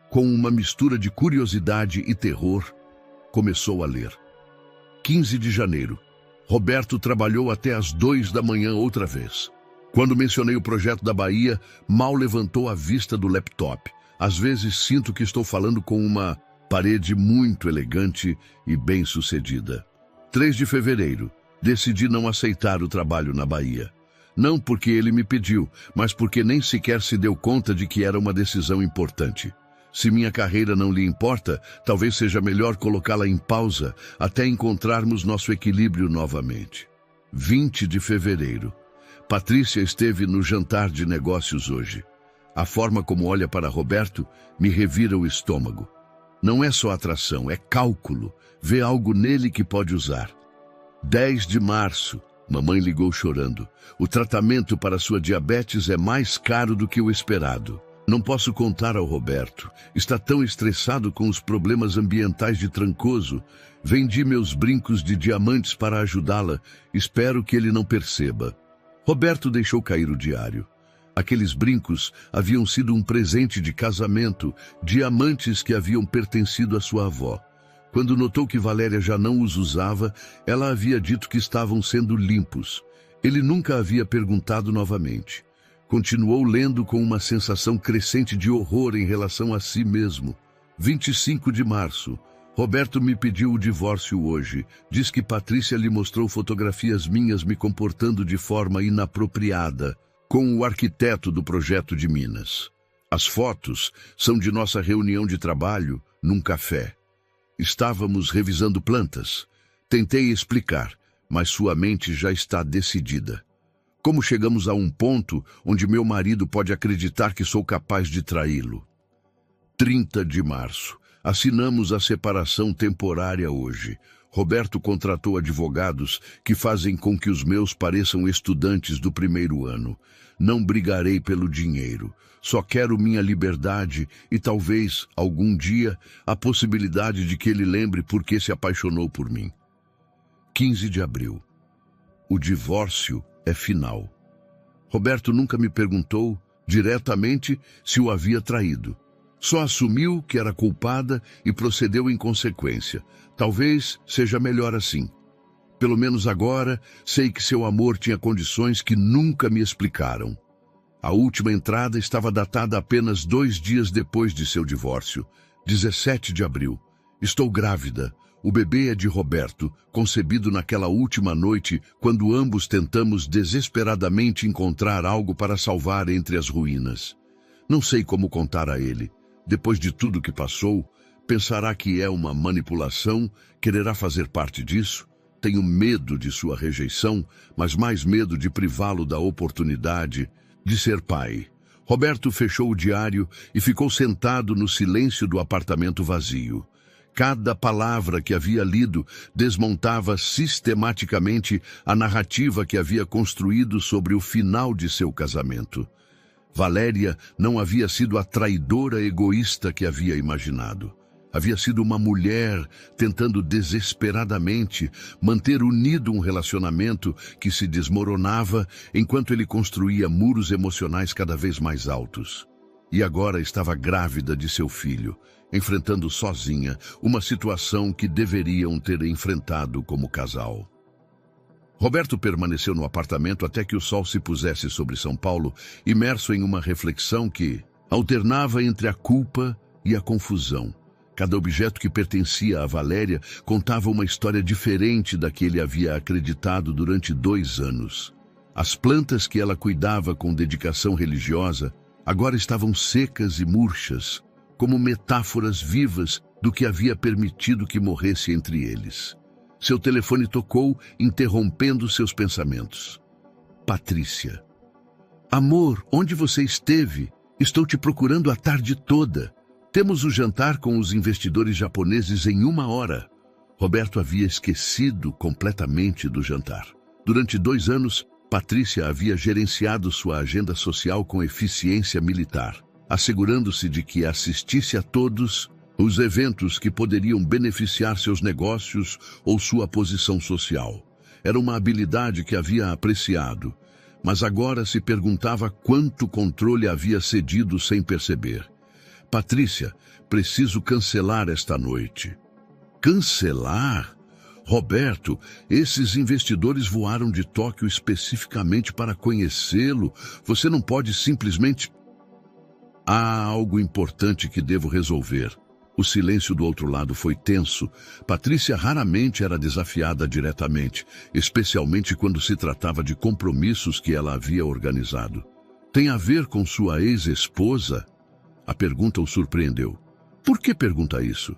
Com uma mistura de curiosidade e terror, começou a ler. 15 de janeiro. Roberto trabalhou até às 2 da manhã outra vez. Quando mencionei o projeto da Bahia, mal levantou a vista do laptop. Às vezes sinto que estou falando com uma parede muito elegante e bem-sucedida. 3 de fevereiro. Decidi não aceitar o trabalho na Bahia. Não porque ele me pediu, mas porque nem sequer se deu conta de que era uma decisão importante. Se minha carreira não lhe importa, talvez seja melhor colocá-la em pausa até encontrarmos nosso equilíbrio novamente. 20 de fevereiro. Patrícia esteve no jantar de negócios hoje. A forma como olha para Roberto me revira o estômago. Não é só atração, é cálculo. Vê algo nele que pode usar. 10 de março. Mamãe ligou chorando. O tratamento para sua diabetes é mais caro do que o esperado. Não posso contar ao Roberto. Está tão estressado com os problemas ambientais de Trancoso. Vendi meus brincos de diamantes para ajudá-la. Espero que ele não perceba. Roberto deixou cair o diário. Aqueles brincos haviam sido um presente de casamento, diamantes que haviam pertencido à sua avó. Quando notou que Valéria já não os usava, ela havia dito que estavam sendo limpos. Ele nunca havia perguntado novamente. Continuou lendo com uma sensação crescente de horror em relação a si mesmo. 25 de março. Roberto me pediu o divórcio hoje. Diz que Patrícia lhe mostrou fotografias minhas me comportando de forma inapropriada com o arquiteto do projeto de Minas. As fotos são de nossa reunião de trabalho num café. Estávamos revisando plantas. Tentei explicar, mas sua mente já está decidida. Como chegamos a um ponto onde meu marido pode acreditar que sou capaz de traí-lo? 30 de março. Assinamos a separação temporária hoje. Roberto contratou advogados que fazem com que os meus pareçam estudantes do primeiro ano. Não brigarei pelo dinheiro. Só quero minha liberdade e talvez, algum dia, a possibilidade de que ele lembre por que se apaixonou por mim. 15 de abril. O divórcio é final. Roberto nunca me perguntou diretamente se o havia traído. Só assumiu que era culpada e procedeu em consequência. Talvez seja melhor assim. Pelo menos agora, sei que seu amor tinha condições que nunca me explicaram. A última entrada estava datada apenas 2 dias depois de seu divórcio, 17 de abril. Estou grávida. O bebê é de Roberto, concebido naquela última noite, quando ambos tentamos desesperadamente encontrar algo para salvar entre as ruínas. Não sei como contar a ele. Depois de tudo que passou, pensará que é uma manipulação, quererá fazer parte disso. Tenho medo de sua rejeição, mas mais medo de privá-lo da oportunidade de ser pai. Roberto fechou o diário e ficou sentado no silêncio do apartamento vazio. Cada palavra que havia lido desmontava sistematicamente a narrativa que havia construído sobre o final de seu casamento. Valéria não havia sido a traidora egoísta que havia imaginado. Havia sido uma mulher tentando desesperadamente manter unido um relacionamento que se desmoronava enquanto ele construía muros emocionais cada vez mais altos. E agora estava grávida de seu filho, enfrentando sozinha uma situação que deveriam ter enfrentado como casal. Roberto permaneceu no apartamento até que o sol se pusesse sobre São Paulo, imerso em uma reflexão que alternava entre a culpa e a confusão. Cada objeto que pertencia a Valéria contava uma história diferente da que ele havia acreditado durante 2 anos. As plantas que ela cuidava com dedicação religiosa agora estavam secas e murchas, como metáforas vivas do que havia permitido que morresse entre eles. Seu telefone tocou, interrompendo seus pensamentos. Patrícia. Amor, onde você esteve? Estou te procurando a tarde toda. Temos o jantar com os investidores japoneses em 1 hora. Roberto havia esquecido completamente do jantar. Durante 2 anos, Patrícia havia gerenciado sua agenda social com eficiência militar, assegurando-se de que assistisse a todos os eventos que poderiam beneficiar seus negócios ou sua posição social. Era uma habilidade que havia apreciado, mas agora se perguntava quanto controle havia cedido sem perceber. Patrícia, preciso cancelar esta noite. Cancelar? Roberto, esses investidores voaram de Tóquio especificamente para conhecê-lo. Você não pode simplesmente... Há algo importante que devo resolver. O silêncio do outro lado foi tenso. Patrícia raramente era desafiada diretamente, especialmente quando se tratava de compromissos que ela havia organizado. Tem a ver com sua ex-esposa? A pergunta o surpreendeu. Por que pergunta isso?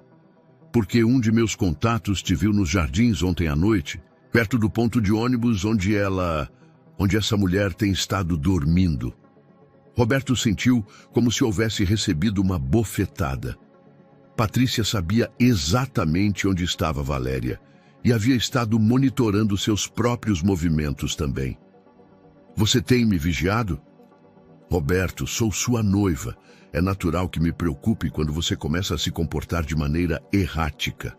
Porque um de meus contatos te viu nos jardins ontem à noite, perto do ponto de ônibus onde essa mulher tem estado dormindo. Roberto sentiu como se houvesse recebido uma bofetada. Patrícia sabia exatamente onde estava Valéria, e havia estado monitorando seus próprios movimentos também. Você tem me vigiado? Roberto, sou sua noiva. É natural que me preocupe quando você começa a se comportar de maneira errática.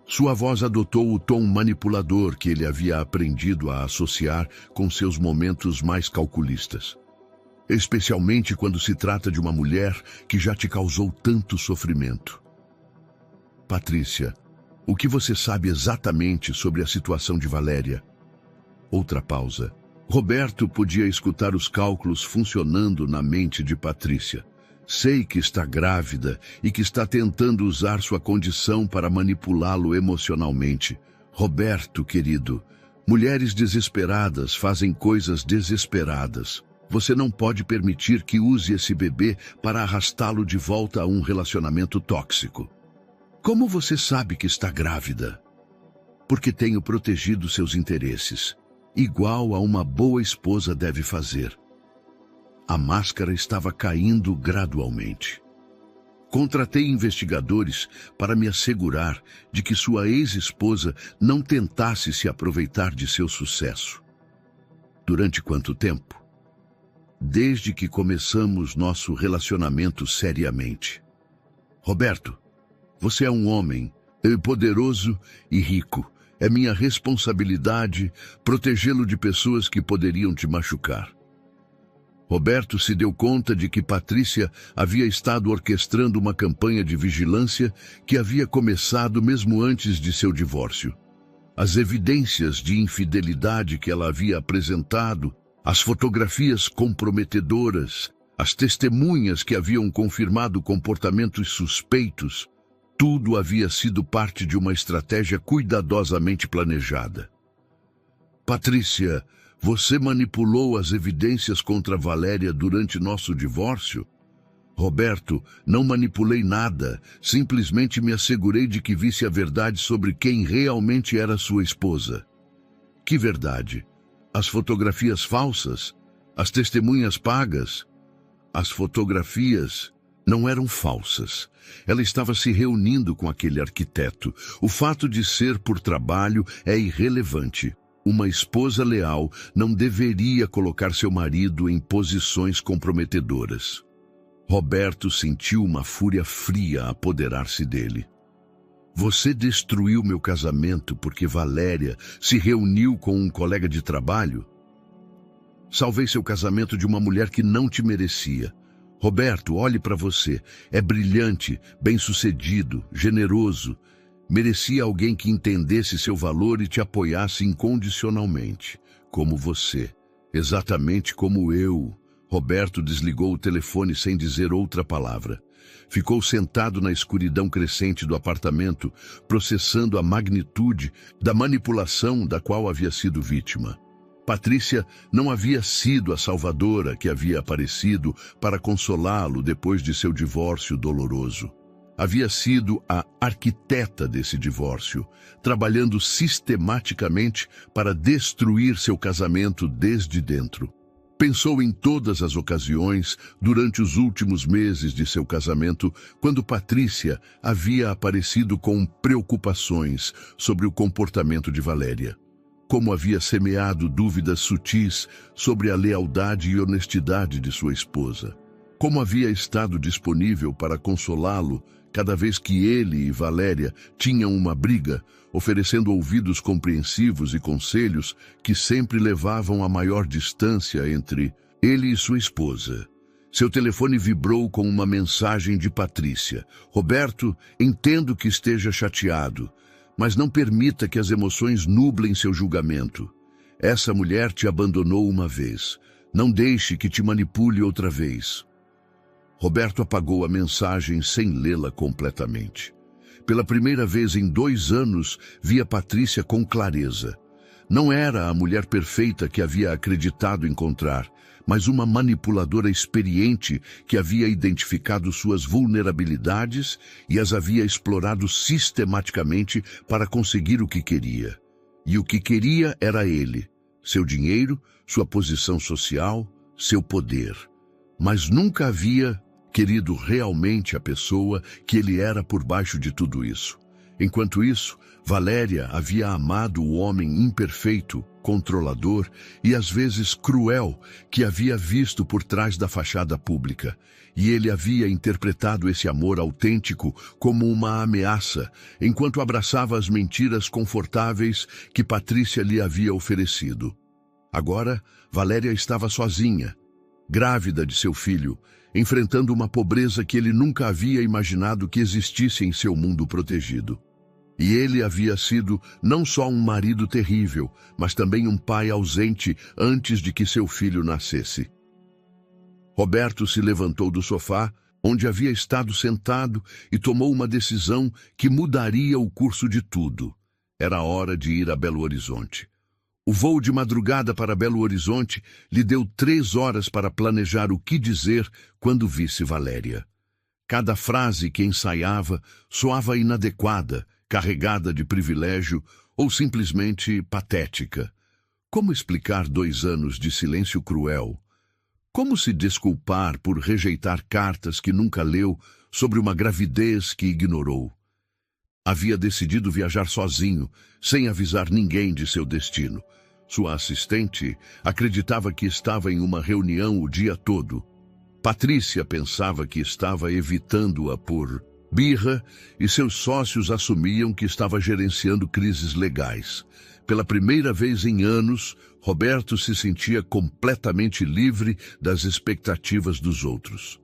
Sua voz adotou o tom manipulador que ele havia aprendido a associar com seus momentos mais calculistas. Especialmente quando se trata de uma mulher que já te causou tanto sofrimento. Patrícia, o que você sabe exatamente sobre a situação de Valéria? Outra pausa. Roberto podia escutar os cálculos funcionando na mente de Patrícia. Sei que está grávida e que está tentando usar sua condição para manipulá-lo emocionalmente. Roberto, querido, mulheres desesperadas fazem coisas desesperadas. Você não pode permitir que use esse bebê para arrastá-lo de volta a um relacionamento tóxico. Como você sabe que está grávida? Porque tenho protegido seus interesses, igual a uma boa esposa deve fazer. A máscara estava caindo gradualmente. Contratei investigadores para me assegurar de que sua ex-esposa não tentasse se aproveitar de seu sucesso. Durante quanto tempo? Desde que começamos nosso relacionamento seriamente. Roberto, você é um homem poderoso e rico. É minha responsabilidade protegê-lo de pessoas que poderiam te machucar. Roberto se deu conta de que Patrícia havia estado orquestrando uma campanha de vigilância que havia começado mesmo antes de seu divórcio. As evidências de infidelidade que ela havia apresentado, as fotografias comprometedoras, as testemunhas que haviam confirmado comportamentos suspeitos, tudo havia sido parte de uma estratégia cuidadosamente planejada. Patrícia, você manipulou as evidências contra Valéria durante nosso divórcio? Roberto, não manipulei nada, simplesmente me assegurei de que visse a verdade sobre quem realmente era sua esposa. Que verdade? As fotografias falsas? As testemunhas pagas? As fotografias não eram falsas. Ela estava se reunindo com aquele arquiteto. O fato de ser por trabalho é irrelevante. Uma esposa leal não deveria colocar seu marido em posições comprometedoras. Roberto sentiu uma fúria fria apoderar-se dele. Você destruiu meu casamento porque Valéria se reuniu com um colega de trabalho? Salvei seu casamento de uma mulher que não te merecia. Roberto, olhe para você. É brilhante, bem-sucedido, generoso. Merecia alguém que entendesse seu valor e te apoiasse incondicionalmente, como você, exatamente como eu. Roberto desligou o telefone sem dizer outra palavra. Ficou sentado na escuridão crescente do apartamento, processando a magnitude da manipulação da qual havia sido vítima. Patrícia não havia sido a salvadora que havia aparecido para consolá-lo depois de seu divórcio doloroso. Havia sido a arquiteta desse divórcio, trabalhando sistematicamente para destruir seu casamento desde dentro. Pensou em todas as ocasiões, durante os últimos meses de seu casamento, quando Patrícia havia aparecido com preocupações sobre o comportamento de Valéria. Como havia semeado dúvidas sutis sobre a lealdade e honestidade de sua esposa. Como havia estado disponível para consolá-lo cada vez que ele e Valéria tinham uma briga, oferecendo ouvidos compreensivos e conselhos que sempre levavam a maior distância entre ele e sua esposa. Seu telefone vibrou com uma mensagem de Patrícia. Roberto, entendo que esteja chateado, mas não permita que as emoções nublem seu julgamento. Essa mulher te abandonou uma vez. Não deixe que te manipule outra vez. Roberto apagou a mensagem sem lê-la completamente. Pela primeira vez em 2 anos, via Patrícia com clareza. Não era a mulher perfeita que havia acreditado encontrar, mas uma manipuladora experiente que havia identificado suas vulnerabilidades e as havia explorado sistematicamente para conseguir o que queria. E o que queria era ele, seu dinheiro, sua posição social, seu poder. Mas nunca havia querido realmente a pessoa que ele era por baixo de tudo isso. Enquanto isso, Valéria havia amado o homem imperfeito, controlador e às vezes cruel que havia visto por trás da fachada pública. E ele havia interpretado esse amor autêntico como uma ameaça, enquanto abraçava as mentiras confortáveis que Patrícia lhe havia oferecido. Agora, Valéria estava sozinha, grávida de seu filho, enfrentando uma pobreza que ele nunca havia imaginado que existisse em seu mundo protegido. E ele havia sido não só um marido terrível, mas também um pai ausente antes de que seu filho nascesse. Roberto se levantou do sofá, onde havia estado sentado, e tomou uma decisão que mudaria o curso de tudo. Era hora de ir a Belo Horizonte. O voo de madrugada para Belo Horizonte lhe deu 3 horas para planejar o que dizer quando visse Valéria. Cada frase que ensaiava soava inadequada, carregada de privilégio ou simplesmente patética. Como explicar 2 anos de silêncio cruel? Como se desculpar por rejeitar cartas que nunca leu sobre uma gravidez que ignorou? Havia decidido viajar sozinho, sem avisar ninguém de seu destino. Sua assistente acreditava que estava em uma reunião o dia todo. Patrícia pensava que estava evitando-a por birra e seus sócios assumiam que estava gerenciando crises legais. Pela primeira vez em anos, Roberto se sentia completamente livre das expectativas dos outros.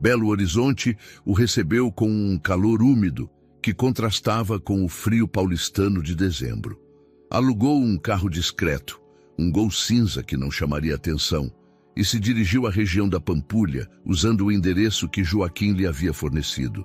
Belo Horizonte o recebeu com um calor úmido que contrastava com o frio paulistano de dezembro. Alugou um carro discreto, um Gol cinza que não chamaria atenção, e se dirigiu à região da Pampulha, usando o endereço que Joaquim lhe havia fornecido.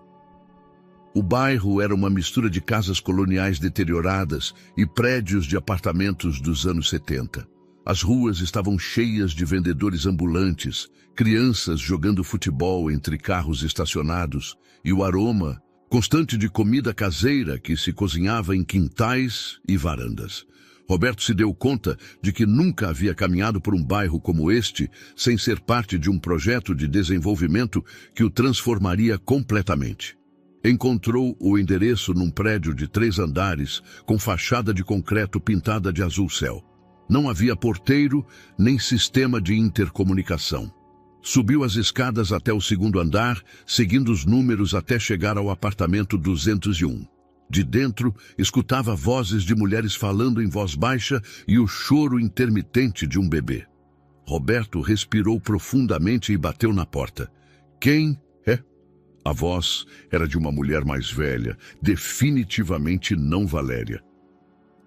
O bairro era uma mistura de casas coloniais deterioradas e prédios de apartamentos dos anos 70. As ruas estavam cheias de vendedores ambulantes, crianças jogando futebol entre carros estacionados e o aroma constante de comida caseira que se cozinhava em quintais e varandas. Roberto se deu conta de que nunca havia caminhado por um bairro como este sem ser parte de um projeto de desenvolvimento que o transformaria completamente. Encontrou o endereço num prédio de 3 andares, com fachada de concreto pintada de azul céu. Não havia porteiro, nem sistema de intercomunicação. Subiu as escadas até o 2º andar, seguindo os números até chegar ao apartamento 201. De dentro, escutava vozes de mulheres falando em voz baixa e o choro intermitente de um bebê. Roberto respirou profundamente e bateu na porta. Quem é? A voz era de uma mulher mais velha, definitivamente não Valéria.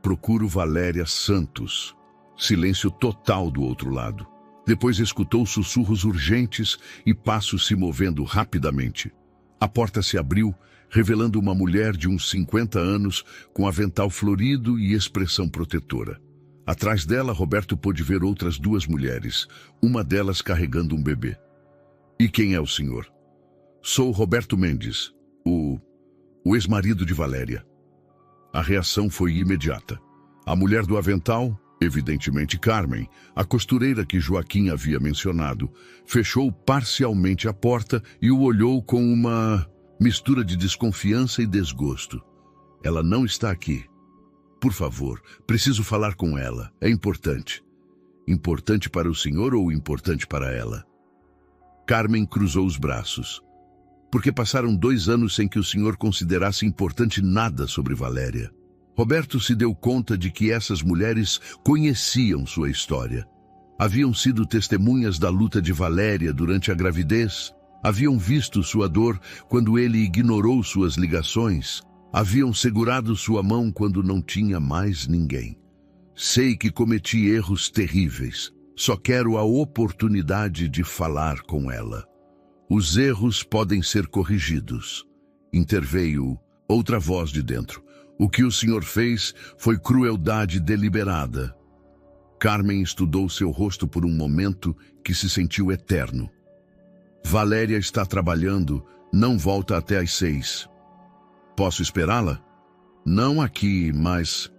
Procuro Valéria Santos. Silêncio total do outro lado. Depois escutou sussurros urgentes e passos se movendo rapidamente. A porta se abriu, revelando uma mulher de uns 50 anos, com avental florido e expressão protetora. Atrás dela, Roberto pôde ver outras 2 mulheres, uma delas carregando um bebê. E quem é o senhor? Sou Roberto Mendes, o ex-marido de Valéria. A reação foi imediata. A mulher do avental, evidentemente Carmen, a costureira que Joaquim havia mencionado, fechou parcialmente a porta e o olhou com uma mistura de desconfiança e desgosto. Ela não está aqui. Por favor, preciso falar com ela. É importante. Importante para o senhor ou importante para ela? Carmen cruzou os braços. Porque passaram 2 anos sem que o senhor considerasse importante nada sobre Valéria. Roberto se deu conta de que essas mulheres conheciam sua história. Haviam sido testemunhas da luta de Valéria durante a gravidez, haviam visto sua dor quando ele ignorou suas ligações, haviam segurado sua mão quando não tinha mais ninguém. Sei que cometi erros terríveis, só quero a oportunidade de falar com ela. Os erros podem ser corrigidos. Interveio outra voz de dentro. O que o senhor fez foi crueldade deliberada. Carmen estudou seu rosto por um momento que se sentiu eterno. Valéria está trabalhando, não volta até às 6. Posso esperá-la? Não aqui, mas...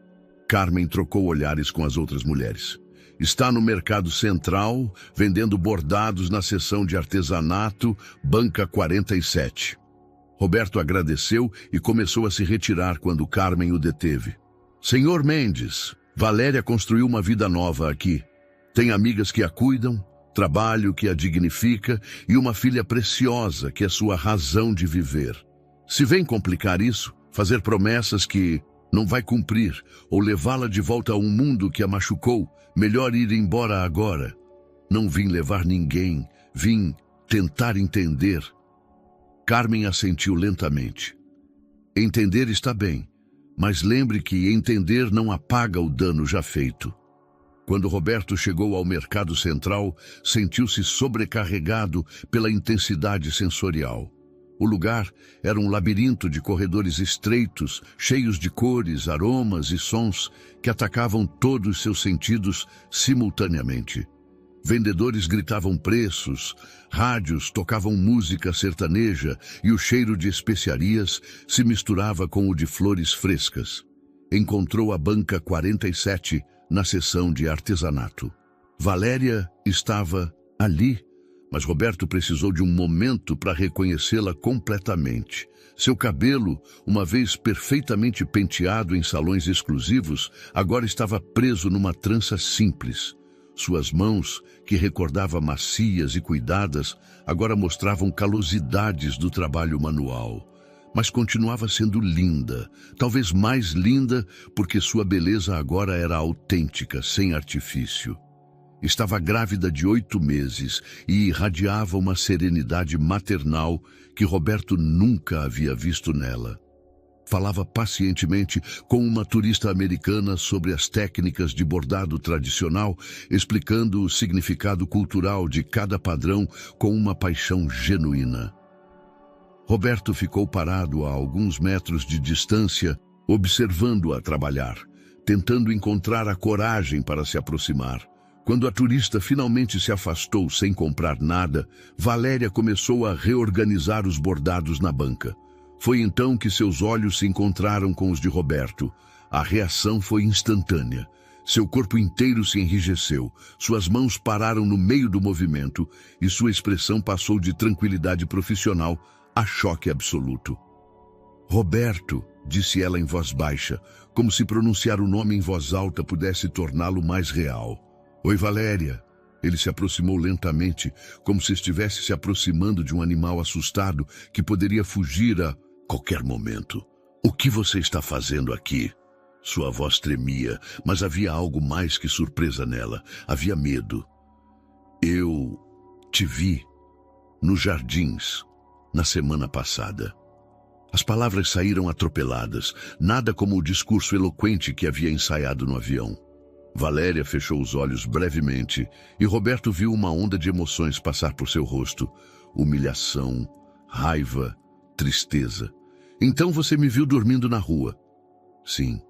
Carmen trocou olhares com as outras mulheres. Está no Mercado Central, vendendo bordados na seção de artesanato, banca 47. Roberto agradeceu e começou a se retirar quando Carmen o deteve. Senhor Mendes, Valéria construiu uma vida nova aqui. Tem amigas que a cuidam, trabalho que a dignifica e uma filha preciosa que é sua razão de viver. Se vem complicar isso, fazer promessas que não vai cumprir ou levá-la de volta a um mundo que a machucou, melhor ir embora agora. Não vim levar ninguém, vim tentar entender. Carmen assentiu lentamente. Entender está bem, mas lembre que entender não apaga o dano já feito. Quando Roberto chegou ao mercado central, sentiu-se sobrecarregado pela intensidade sensorial. O lugar era um labirinto de corredores estreitos, cheios de cores, aromas e sons que atacavam todos os seus sentidos simultaneamente. Vendedores gritavam preços, rádios tocavam música sertaneja e o cheiro de especiarias se misturava com o de flores frescas. Encontrou a banca 47 na seção de artesanato. Valéria estava ali, mas Roberto precisou de um momento para reconhecê-la completamente. Seu cabelo, uma vez perfeitamente penteado em salões exclusivos, agora estava preso numa trança simples. Suas mãos, que recordava macias e cuidadas, agora mostravam calosidades do trabalho manual. Mas continuava sendo linda, talvez mais linda porque sua beleza agora era autêntica, sem artifício. Estava grávida de 8 meses e irradiava uma serenidade maternal que Roberto nunca havia visto nela. Falava pacientemente com uma turista americana sobre as técnicas de bordado tradicional, explicando o significado cultural de cada padrão com uma paixão genuína. Roberto ficou parado a alguns metros de distância, observando-a trabalhar, tentando encontrar a coragem para se aproximar. Quando a turista finalmente se afastou sem comprar nada, Valéria começou a reorganizar os bordados na banca. Foi então que seus olhos se encontraram com os de Roberto. A reação foi instantânea. Seu corpo inteiro se enrijeceu, suas mãos pararam no meio do movimento e sua expressão passou de tranquilidade profissional a choque absoluto. Roberto, disse ela em voz baixa, como se pronunciar o nome em voz alta pudesse torná-lo mais real. Oi, Valéria. Ele se aproximou lentamente, como se estivesse se aproximando de um animal assustado que poderia fugir a qualquer momento. O que você está fazendo aqui? Sua voz tremia, mas havia algo mais que surpresa nela. Havia medo. Eu te vi nos jardins na semana passada. As palavras saíram atropeladas, nada como o discurso eloquente que havia ensaiado no avião. Valéria fechou os olhos brevemente e Roberto viu uma onda de emoções passar por seu rosto. Humilhação, raiva, tristeza. Então você me viu dormindo na rua. Sim.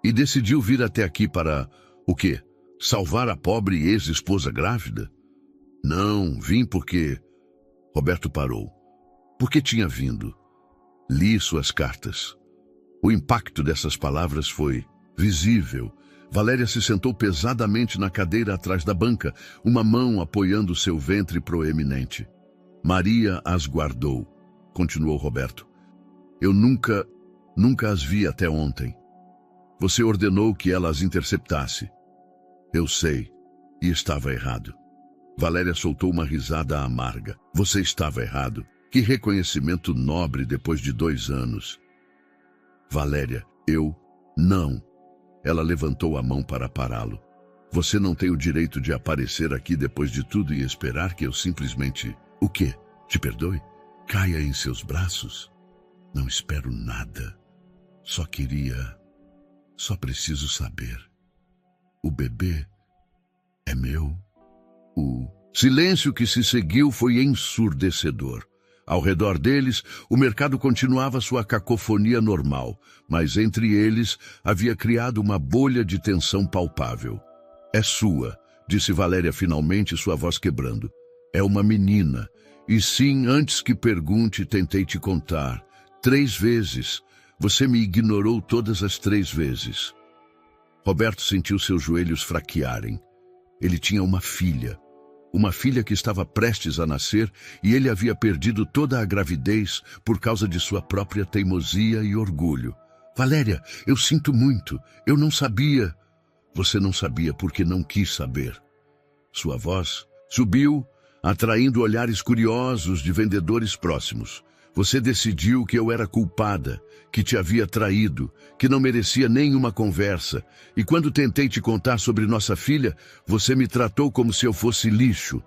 E decidiu vir até aqui para, o quê? Salvar a pobre ex-esposa grávida? Não, vim porque... Roberto parou. Por que tinha vindo? Li suas cartas. O impacto dessas palavras foi visível. Valéria se sentou pesadamente na cadeira atrás da banca, uma mão apoiando seu ventre proeminente. Maria as guardou, continuou Roberto. Eu nunca as vi até ontem. Você ordenou que ela as interceptasse. Eu sei, e estava errado. Valéria soltou uma risada amarga. Você estava errado. Que reconhecimento nobre depois de 2 anos. Valéria, não. Ela levantou a mão para pará-lo. Você não tem o direito de aparecer aqui depois de tudo e esperar que eu simplesmente... O quê? Te perdoe? Caia em seus braços? Não espero nada. Só preciso saber. O bebê é meu? O silêncio que se seguiu foi ensurdecedor. Ao redor deles, o mercado continuava sua cacofonia normal, mas entre eles havia criado uma bolha de tensão palpável. É sua, disse Valéria finalmente, sua voz quebrando. É uma menina. E sim, antes que pergunte, tentei te contar. 3 vezes. Você me ignorou todas as 3 vezes. Roberto sentiu seus joelhos fraquearem. Ele tinha uma filha. Uma filha que estava prestes a nascer e ele havia perdido toda a gravidez por causa de sua própria teimosia e orgulho. Valéria, eu sinto muito. Eu não sabia. Você não sabia porque não quis saber. Sua voz subiu, atraindo olhares curiosos de vendedores próximos. Você decidiu que eu era culpada, que te havia traído, que não merecia nenhuma conversa. E quando tentei te contar sobre nossa filha, você me tratou como se eu fosse lixo.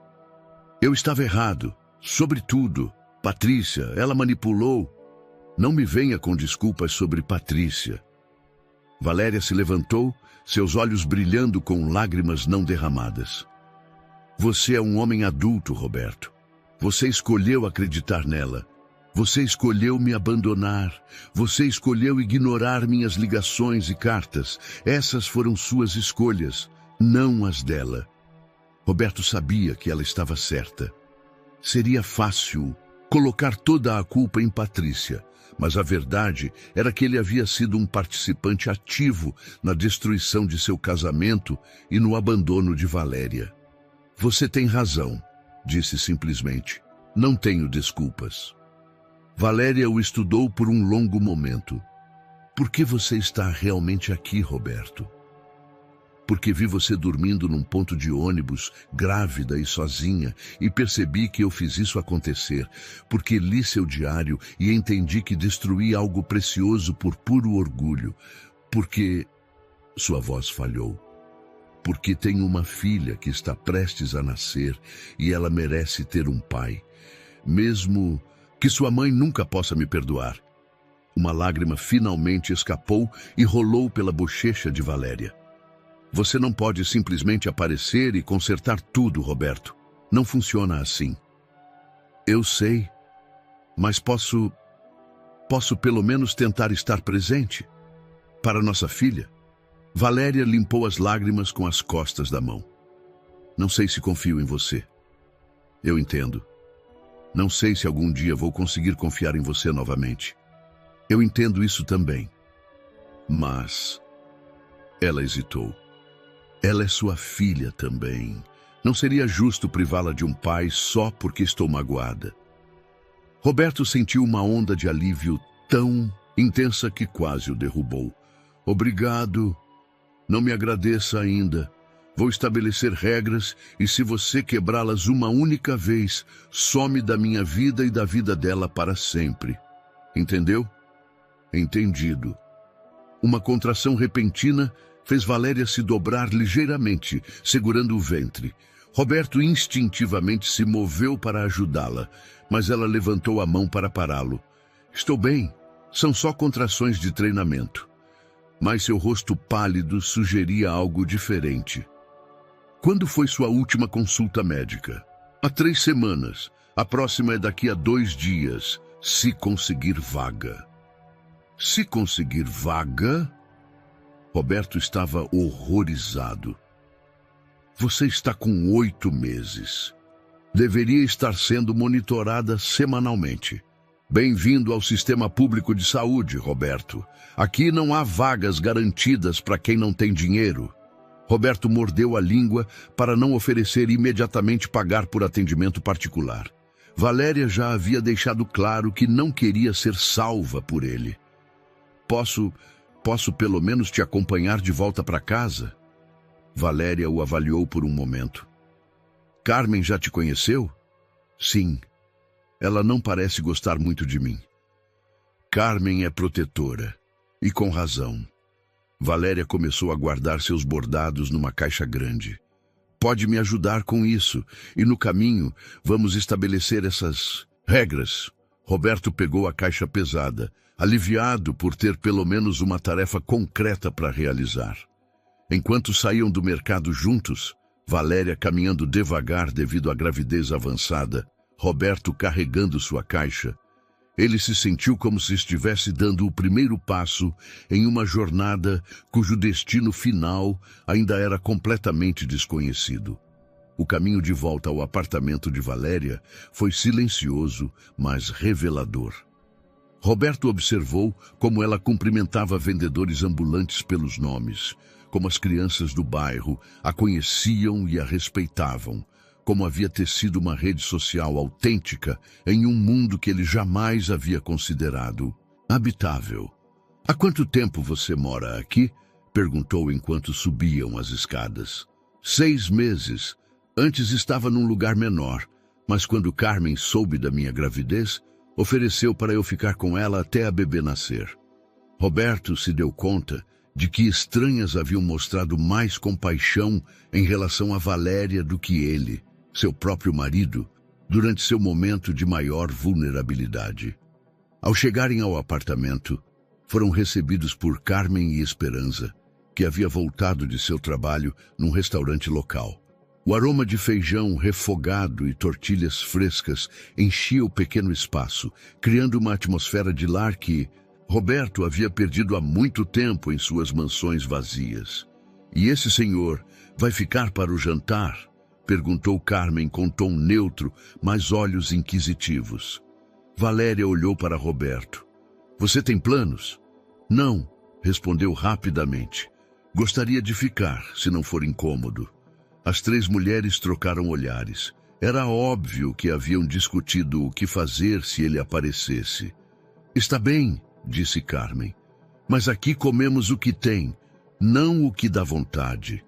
Eu estava errado. Sobretudo, Patrícia, ela manipulou. Não me venha com desculpas sobre Patrícia. Valéria se levantou, seus olhos brilhando com lágrimas não derramadas. Você é um homem adulto, Roberto. Você escolheu acreditar nela. Você escolheu me abandonar. Você escolheu ignorar minhas ligações e cartas. Essas foram suas escolhas, não as dela. Roberto sabia que ela estava certa. Seria fácil colocar toda a culpa em Patrícia, mas a verdade era que ele havia sido um participante ativo na destruição de seu casamento e no abandono de Valéria. Você tem razão, disse simplesmente. Não tenho desculpas. Valéria o estudou por um longo momento. Por que você está realmente aqui, Roberto? Porque vi você dormindo num ponto de ônibus, grávida e sozinha, e percebi que eu fiz isso acontecer, porque li seu diário e entendi que destruí algo precioso por puro orgulho, porque... Sua voz falhou. Porque tenho uma filha que está prestes a nascer e ela merece ter um pai, mesmo que sua mãe nunca possa me perdoar. Uma lágrima finalmente escapou e rolou pela bochecha de Valéria. Você não pode simplesmente aparecer e consertar tudo, Roberto. Não funciona assim. Eu sei, mas posso pelo menos tentar estar presente para nossa filha. Valéria limpou as lágrimas com as costas da mão. Não sei se confio em você. Eu entendo. Não sei se algum dia vou conseguir confiar em você novamente. Eu entendo isso também. Mas... Ela hesitou. Ela é sua filha também. Não seria justo privá-la de um pai só porque estou magoada. Roberto sentiu uma onda de alívio tão intensa que quase o derrubou. Obrigado. Não me agradeça ainda. Vou estabelecer regras e se você quebrá-las uma única vez, some da minha vida e da vida dela para sempre. Entendeu? Entendido. Uma contração repentina fez Valéria se dobrar ligeiramente, segurando o ventre. Roberto instintivamente se moveu para ajudá-la, mas ela levantou a mão para pará-lo. Estou bem, são só contrações de treinamento. Mas seu rosto pálido sugeria algo diferente. Quando foi sua última consulta médica? Há 3 semanas. A próxima é daqui a 2 dias, se conseguir vaga. Se conseguir vaga? Roberto estava horrorizado. Você está com 8 meses. Deveria estar sendo monitorada semanalmente. Bem-vindo ao sistema público de saúde, Roberto. Aqui não há vagas garantidas para quem não tem dinheiro. Roberto mordeu a língua para não oferecer imediatamente pagar por atendimento particular. Valéria já havia deixado claro que não queria ser salva por ele. Posso pelo menos te acompanhar de volta para casa? Valéria o avaliou por um momento. Carmen já te conheceu? Sim. Ela não parece gostar muito de mim. Carmen é protetora, e com razão. Valéria começou a guardar seus bordados numa caixa grande. Pode me ajudar com isso, e no caminho vamos estabelecer essas regras. Roberto pegou a caixa pesada, aliviado por ter pelo menos uma tarefa concreta para realizar. Enquanto saíam do mercado juntos, Valéria caminhando devagar devido à gravidez avançada, Roberto carregando sua caixa, ele se sentiu como se estivesse dando o primeiro passo em uma jornada cujo destino final ainda era completamente desconhecido. O caminho de volta ao apartamento de Valéria foi silencioso, mas revelador. Roberto observou como ela cumprimentava vendedores ambulantes pelos nomes, como as crianças do bairro a conheciam e a respeitavam, como havia tecido uma rede social autêntica em um mundo que ele jamais havia considerado habitável. "Há quanto tempo você mora aqui?" perguntou enquanto subiam as escadas. 6 meses. Antes estava num lugar menor, mas quando Carmen soube da minha gravidez, ofereceu para eu ficar com ela até a bebê nascer." Roberto se deu conta de que estranhas haviam mostrado mais compaixão em relação a Valéria do que ele, seu próprio marido, durante seu momento de maior vulnerabilidade. Ao chegarem ao apartamento, foram recebidos por Carmen e Esperança, que havia voltado de seu trabalho num restaurante local. O aroma de feijão refogado e tortilhas frescas enchia o pequeno espaço, criando uma atmosfera de lar que Roberto havia perdido há muito tempo em suas mansões vazias. "E esse senhor vai ficar para o jantar?" perguntou Carmen com tom neutro, mas olhos inquisitivos. Valéria olhou para Roberto. "Você tem planos?" "Não", respondeu rapidamente. "Gostaria de ficar, se não for incômodo." As 3 mulheres trocaram olhares. Era óbvio que haviam discutido o que fazer se ele aparecesse. "Está bem", disse Carmen, "mas aqui comemos o que tem, não o que dá vontade."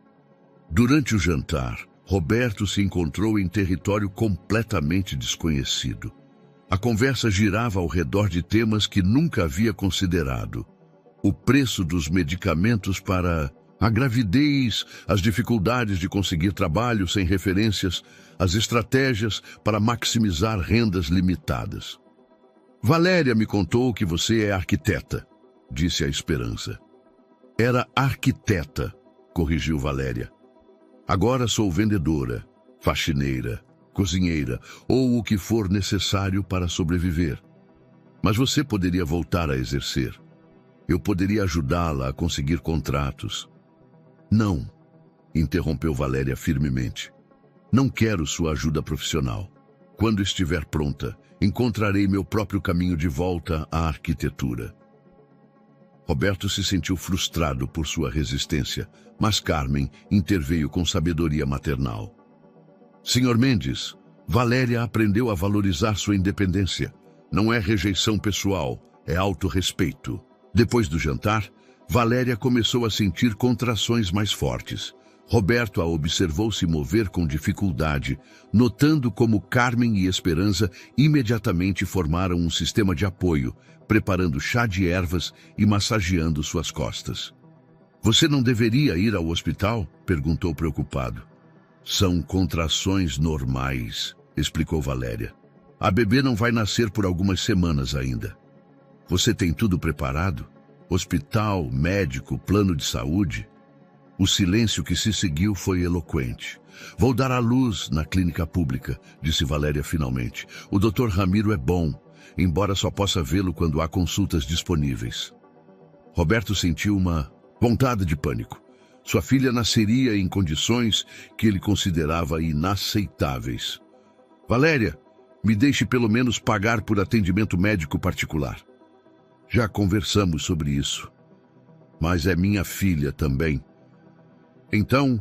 Durante o jantar, Roberto se encontrou em território completamente desconhecido. A conversa girava ao redor de temas que nunca havia considerado: o preço dos medicamentos para a gravidez, as dificuldades de conseguir trabalho sem referências, as estratégias para maximizar rendas limitadas. "Valéria me contou que você é arquiteta", disse a Esperança. "Era arquiteta", corrigiu Valéria. "Agora sou vendedora, faxineira, cozinheira ou o que for necessário para sobreviver. Mas você poderia voltar a exercer. Eu poderia ajudá-la a conseguir contratos." "Não", interrompeu Valéria firmemente. "Não quero sua ajuda profissional. Quando estiver pronta, encontrarei meu próprio caminho de volta à arquitetura." Roberto se sentiu frustrado por sua resistência, mas Carmen interveio com sabedoria maternal. "Senhor Mendes, Valéria aprendeu a valorizar sua independência. Não é rejeição pessoal, é autorrespeito." Depois do jantar, Valéria começou a sentir contrações mais fortes. Roberto a observou se mover com dificuldade, notando como Carmen e Esperança imediatamente formaram um sistema de apoio, preparando chá de ervas e massageando suas costas. "Você não deveria ir ao hospital?" perguntou preocupado. "São contrações normais", explicou Valéria. "A bebê não vai nascer por algumas semanas ainda." "Você tem tudo preparado? Hospital, médico, plano de saúde?" O silêncio que se seguiu foi eloquente. "Vou dar à luz na clínica pública", disse Valéria finalmente. "O Dr. Ramiro é bom, embora só possa vê-lo quando há consultas disponíveis." Roberto sentiu uma vontade de pânico. Sua filha nasceria em condições que ele considerava inaceitáveis. "Valéria, me deixe pelo menos pagar por atendimento médico particular." "Já conversamos sobre isso. Mas é minha filha também." "Então,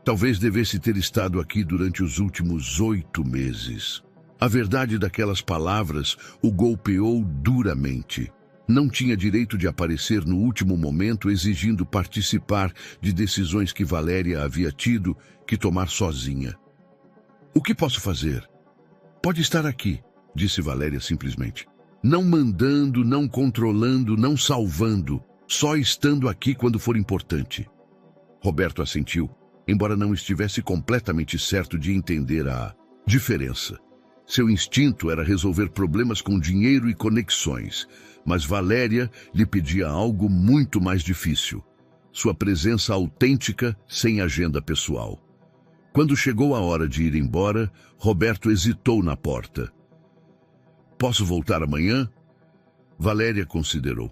talvez devesse ter estado aqui durante os últimos 8 meses. A verdade daquelas palavras o golpeou duramente. Não tinha direito de aparecer no último momento exigindo participar de decisões que Valéria havia tido que tomar sozinha. "O que posso fazer?" "Pode estar aqui", disse Valéria simplesmente. "Não mandando, não controlando, não salvando, só estando aqui quando for importante." Roberto assentiu, embora não estivesse completamente certo de entender a diferença. Seu instinto era resolver problemas com dinheiro e conexões, mas Valéria lhe pedia algo muito mais difícil: sua presença autêntica sem agenda pessoal. Quando chegou a hora de ir embora, Roberto hesitou na porta. "Posso voltar amanhã?" Valéria considerou.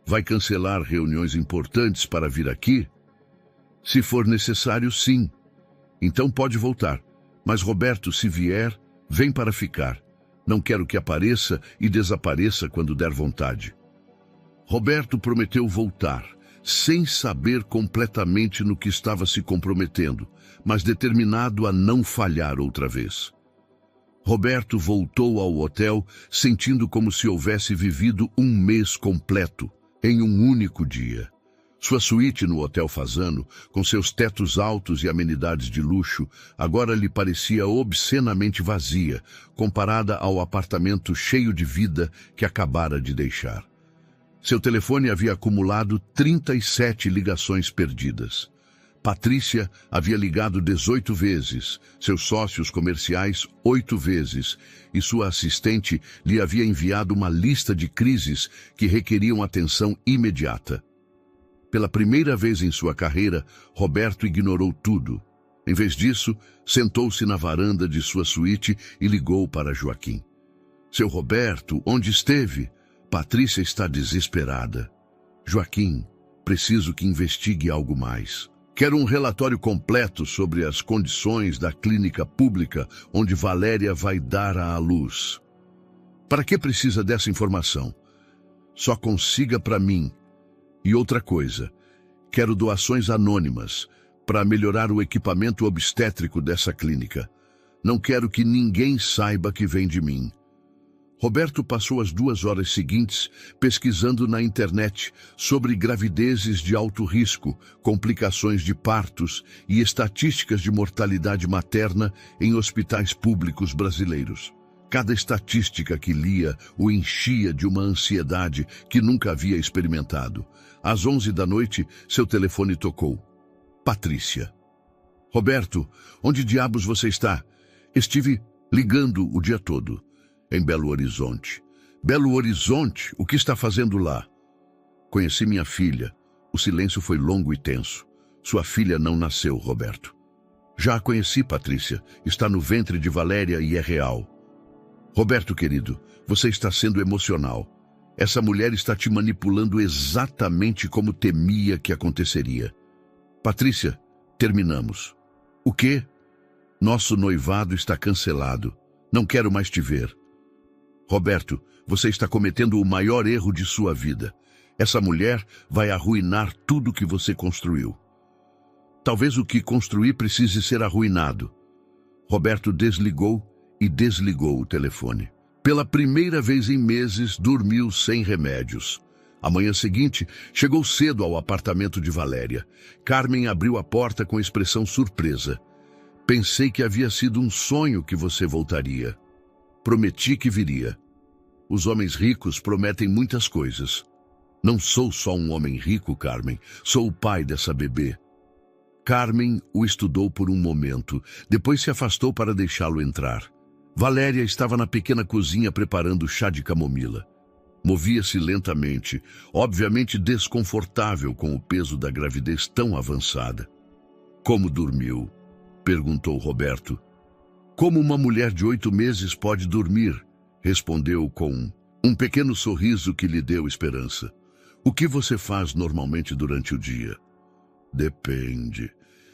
"Vai cancelar reuniões importantes para vir aqui?" "Se for necessário, sim." "Então pode voltar. Mas Roberto, se vier, vem para ficar. Não quero que apareça e desapareça quando der vontade." Roberto prometeu voltar, sem saber completamente no que estava se comprometendo, mas determinado a não falhar outra vez. Roberto voltou ao hotel sentindo como se houvesse vivido um mês completo, em um único dia. Sua suíte no Hotel Fasano, com seus tetos altos e amenidades de luxo, agora lhe parecia obscenamente vazia, comparada ao apartamento cheio de vida que acabara de deixar. Seu telefone havia acumulado 37 ligações perdidas. Patrícia havia ligado 18 vezes, seus sócios comerciais 8 vezes, e sua assistente lhe havia enviado uma lista de crises que requeriam atenção imediata. Pela primeira vez em sua carreira, Roberto ignorou tudo. Em vez disso, sentou-se na varanda de sua suíte e ligou para Joaquim. Seu Roberto, onde esteve? Patrícia está desesperada. Joaquim, preciso que investigue algo mais. Quero um relatório completo sobre as condições da clínica pública onde Valéria vai dar à luz. Para que precisa dessa informação? Só consiga para mim. E outra coisa, quero doações anônimas para melhorar o equipamento obstétrico dessa clínica. Não quero que ninguém saiba que vem de mim. Roberto passou as 2 horas seguintes pesquisando na internet sobre gravidezes de alto risco, complicações de partos e estatísticas de mortalidade materna em hospitais públicos brasileiros. Cada estatística que lia o enchia de uma ansiedade que nunca havia experimentado. Às 11 da noite, seu telefone tocou. Patrícia. Roberto, onde diabos você está? Estive ligando o dia todo. Em Belo Horizonte. Belo Horizonte? O que está fazendo lá? Conheci minha filha. O silêncio foi longo e tenso. Sua filha não nasceu, Roberto. Já a conheci, Patrícia. Está no ventre de Valéria e é real. Roberto, querido, você está sendo emocional. Essa mulher está te manipulando exatamente como temia que aconteceria. Patrícia, terminamos. O quê? Nosso noivado está cancelado. Não quero mais te ver. Roberto, você está cometendo o maior erro de sua vida. Essa mulher vai arruinar tudo que você construiu. Talvez o que construí precise ser arruinado. Roberto desligou e desligou o telefone. Pela primeira vez em meses, dormiu sem remédios. A manhã seguinte, chegou cedo ao apartamento de Valéria. Carmen abriu a porta com expressão surpresa. Pensei que havia sido um sonho que você voltaria. Prometi que viria. Os homens ricos prometem muitas coisas. Não sou só um homem rico, Carmen. Sou o pai dessa bebê. Carmen o estudou por um momento. Depois se afastou para deixá-lo entrar. Valéria estava na pequena cozinha preparando chá de camomila. Movia-se lentamente, obviamente desconfortável com o peso da gravidez tão avançada. Como dormiu? Perguntou Roberto. Como uma mulher de 8 meses pode dormir? Respondeu com um pequeno sorriso que lhe deu esperança. O que você faz normalmente durante o dia? Depende.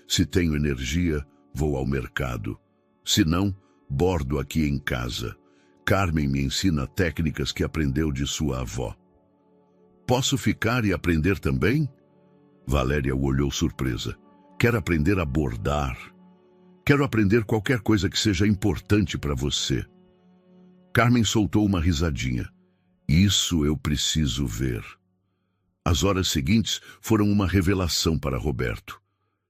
Se tenho energia, vou ao mercado. Se não, bordo aqui em casa. Carmen me ensina técnicas que aprendeu de sua avó. Posso ficar e aprender também? Valéria o olhou surpresa. Quer aprender a bordar? Quero aprender qualquer coisa que seja importante para você. Carmen soltou uma risadinha. Isso eu preciso ver. As horas seguintes foram uma revelação para Roberto.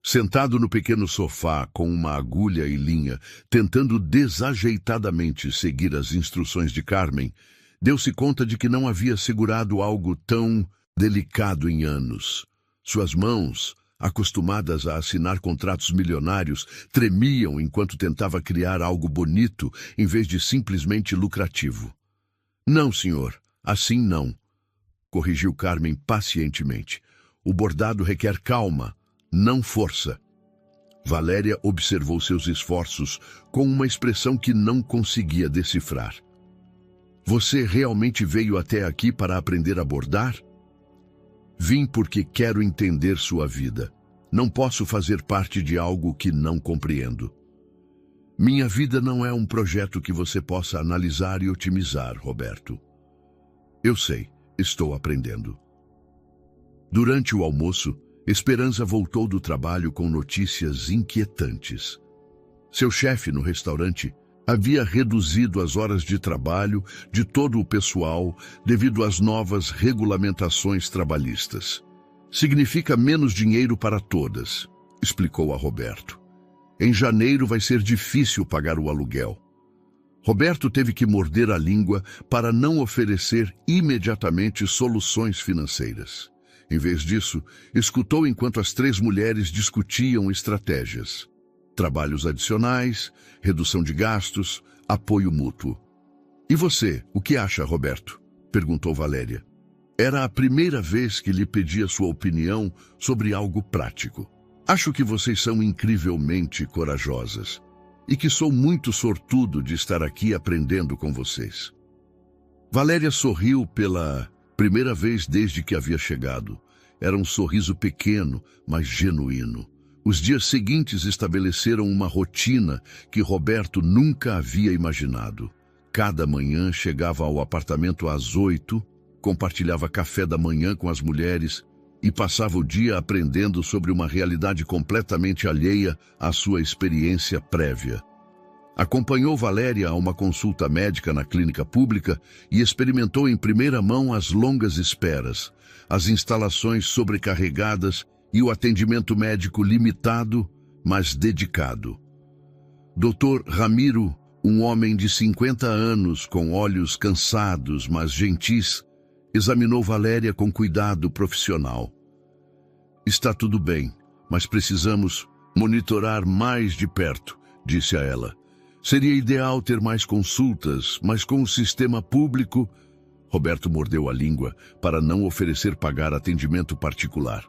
Sentado no pequeno sofá, com uma agulha e linha, tentando desajeitadamente seguir as instruções de Carmen, deu-se conta de que não havia segurado algo tão delicado em anos. Suas mãos, acostumadas a assinar contratos milionários, tremiam enquanto tentava criar algo bonito em vez de simplesmente lucrativo. Não, senhor, assim não, corrigiu Carmen pacientemente. O bordado requer calma, não força. Valéria observou seus esforços com uma expressão que não conseguia decifrar. Você realmente veio até aqui para aprender a bordar? Vim porque quero entender sua vida. Não posso fazer parte de algo que não compreendo. Minha vida não é um projeto que você possa analisar e otimizar, Roberto. Eu sei, estou aprendendo. Durante o almoço, Esperança voltou do trabalho com notícias inquietantes. Seu chefe no restaurante havia reduzido as horas de trabalho de todo o pessoal devido às novas regulamentações trabalhistas. Significa menos dinheiro para todas, explicou a Roberto. Em janeiro vai ser difícil pagar o aluguel. Roberto teve que morder a língua para não oferecer imediatamente soluções financeiras. Em vez disso, escutou enquanto as 3 mulheres discutiam estratégias. Trabalhos adicionais, redução de gastos, apoio mútuo. E você, o que acha, Roberto? Perguntou Valéria. Era a primeira vez que lhe pedia sua opinião sobre algo prático. Acho que vocês são incrivelmente corajosas e que sou muito sortudo de estar aqui aprendendo com vocês. Valéria sorriu pela primeira vez desde que havia chegado. Era um sorriso pequeno, mas genuíno. Os dias seguintes estabeleceram uma rotina que Roberto nunca havia imaginado. Cada manhã chegava ao apartamento às 8, compartilhava café da manhã com as mulheres e passava o dia aprendendo sobre uma realidade completamente alheia à sua experiência prévia. Acompanhou Valéria a uma consulta médica na clínica pública e experimentou em primeira mão as longas esperas, as instalações sobrecarregadas e o atendimento médico limitado, mas dedicado. Dr. Ramiro, um homem de 50 anos com olhos cansados, mas gentis, examinou Valéria com cuidado profissional. Está tudo bem, mas precisamos monitorar mais de perto, disse a ela. Seria ideal ter mais consultas, mas com o sistema público... Roberto mordeu a língua para não oferecer pagar atendimento particular.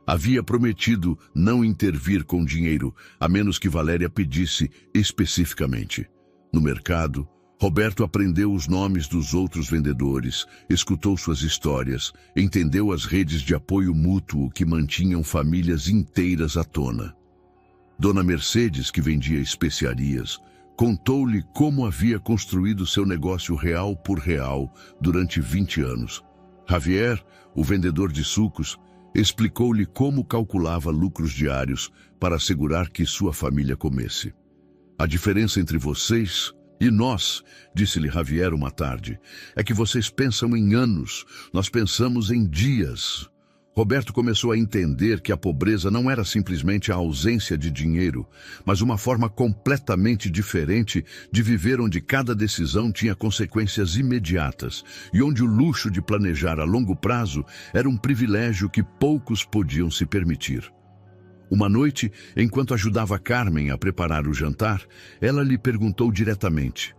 Havia prometido não intervir com dinheiro, a menos que Valéria pedisse especificamente. No mercado, Roberto aprendeu os nomes dos outros vendedores, escutou suas histórias, entendeu as redes de apoio mútuo que mantinham famílias inteiras à tona. Dona Mercedes, que vendia especiarias, contou-lhe como havia construído seu negócio real por real durante 20 anos. Javier, o vendedor de sucos, explicou-lhe como calculava lucros diários para assegurar que sua família comesse. A diferença entre vocês e nós, disse-lhe Javier uma tarde, é que vocês pensam em anos, nós pensamos em dias. Roberto começou a entender que a pobreza não era simplesmente a ausência de dinheiro, mas uma forma completamente diferente de viver onde cada decisão tinha consequências imediatas e onde o luxo de planejar a longo prazo era um privilégio que poucos podiam se permitir. Uma noite, enquanto ajudava Carmen a preparar o jantar, ela lhe perguntou diretamente: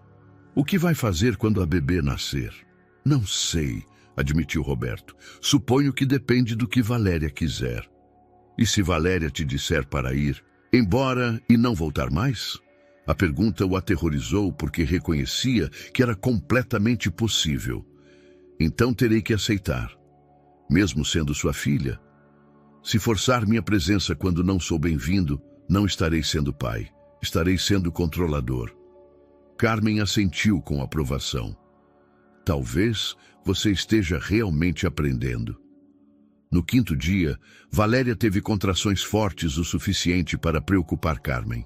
"O que vai fazer quando a bebê nascer?" "Não sei", admitiu Roberto. "Suponho que depende do que Valéria quiser." "E se Valéria te disser para ir, embora e não voltar mais?" A pergunta o aterrorizou porque reconhecia que era completamente possível. "Então terei que aceitar, mesmo sendo sua filha. Se forçar minha presença quando não sou bem-vindo, não estarei sendo pai, estarei sendo controlador." Carmen assentiu com aprovação. "Talvez você esteja realmente aprendendo." No 5º dia, Valéria teve contrações fortes o suficiente para preocupar Carmen.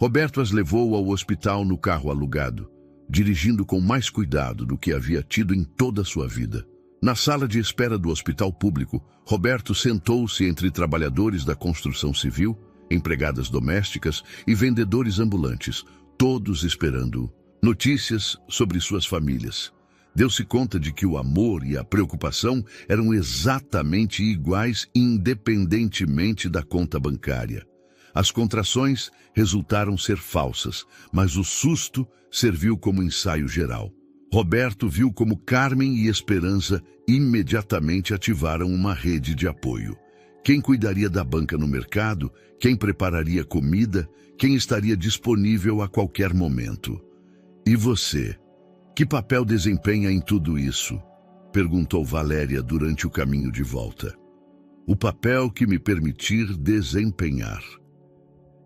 Roberto as levou ao hospital no carro alugado, dirigindo com mais cuidado do que havia tido em toda a sua vida. Na sala de espera do hospital público, Roberto sentou-se entre trabalhadores da construção civil, empregadas domésticas e vendedores ambulantes, todos esperando notícias sobre suas famílias. Deu-se conta de que o amor e a preocupação eram exatamente iguais independentemente da conta bancária. As contrações resultaram ser falsas, mas o susto serviu como ensaio geral. Roberto viu como Carmen e Esperança imediatamente ativaram uma rede de apoio. Quem cuidaria da banca no mercado, quem prepararia comida, quem estaria disponível a qualquer momento. "E você? Que papel desempenha em tudo isso?" perguntou Valéria durante o caminho de volta. "O papel que me permitir desempenhar."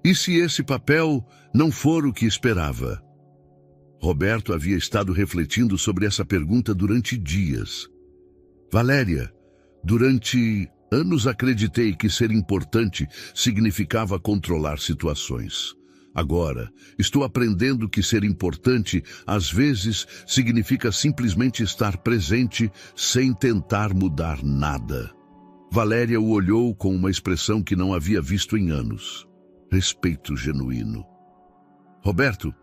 "E se esse papel não for o que esperava?" Roberto havia estado refletindo sobre essa pergunta durante dias. "Valéria, Durante anos acreditei que ser importante significava controlar situações. Agora, estou aprendendo que ser importante, às vezes, significa simplesmente estar presente sem tentar mudar nada. Valéria o olhou com uma expressão que não havia visto em anos. Respeito genuíno. Roberto,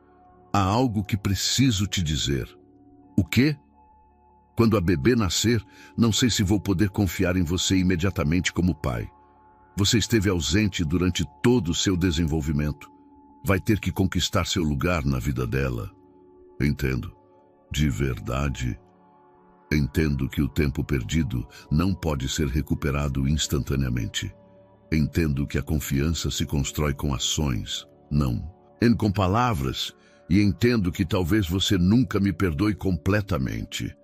há algo que preciso te dizer. O quê? Quando a bebê nascer, não sei se vou poder confiar em você imediatamente como pai. Você esteve ausente durante todo o seu desenvolvimento. Vai ter que conquistar seu lugar na vida dela. Entendo. De verdade. Entendo que o tempo perdido não pode ser recuperado instantaneamente. Entendo que a confiança se constrói com ações, não com palavras, e entendo que talvez você nunca me perdoe completamente.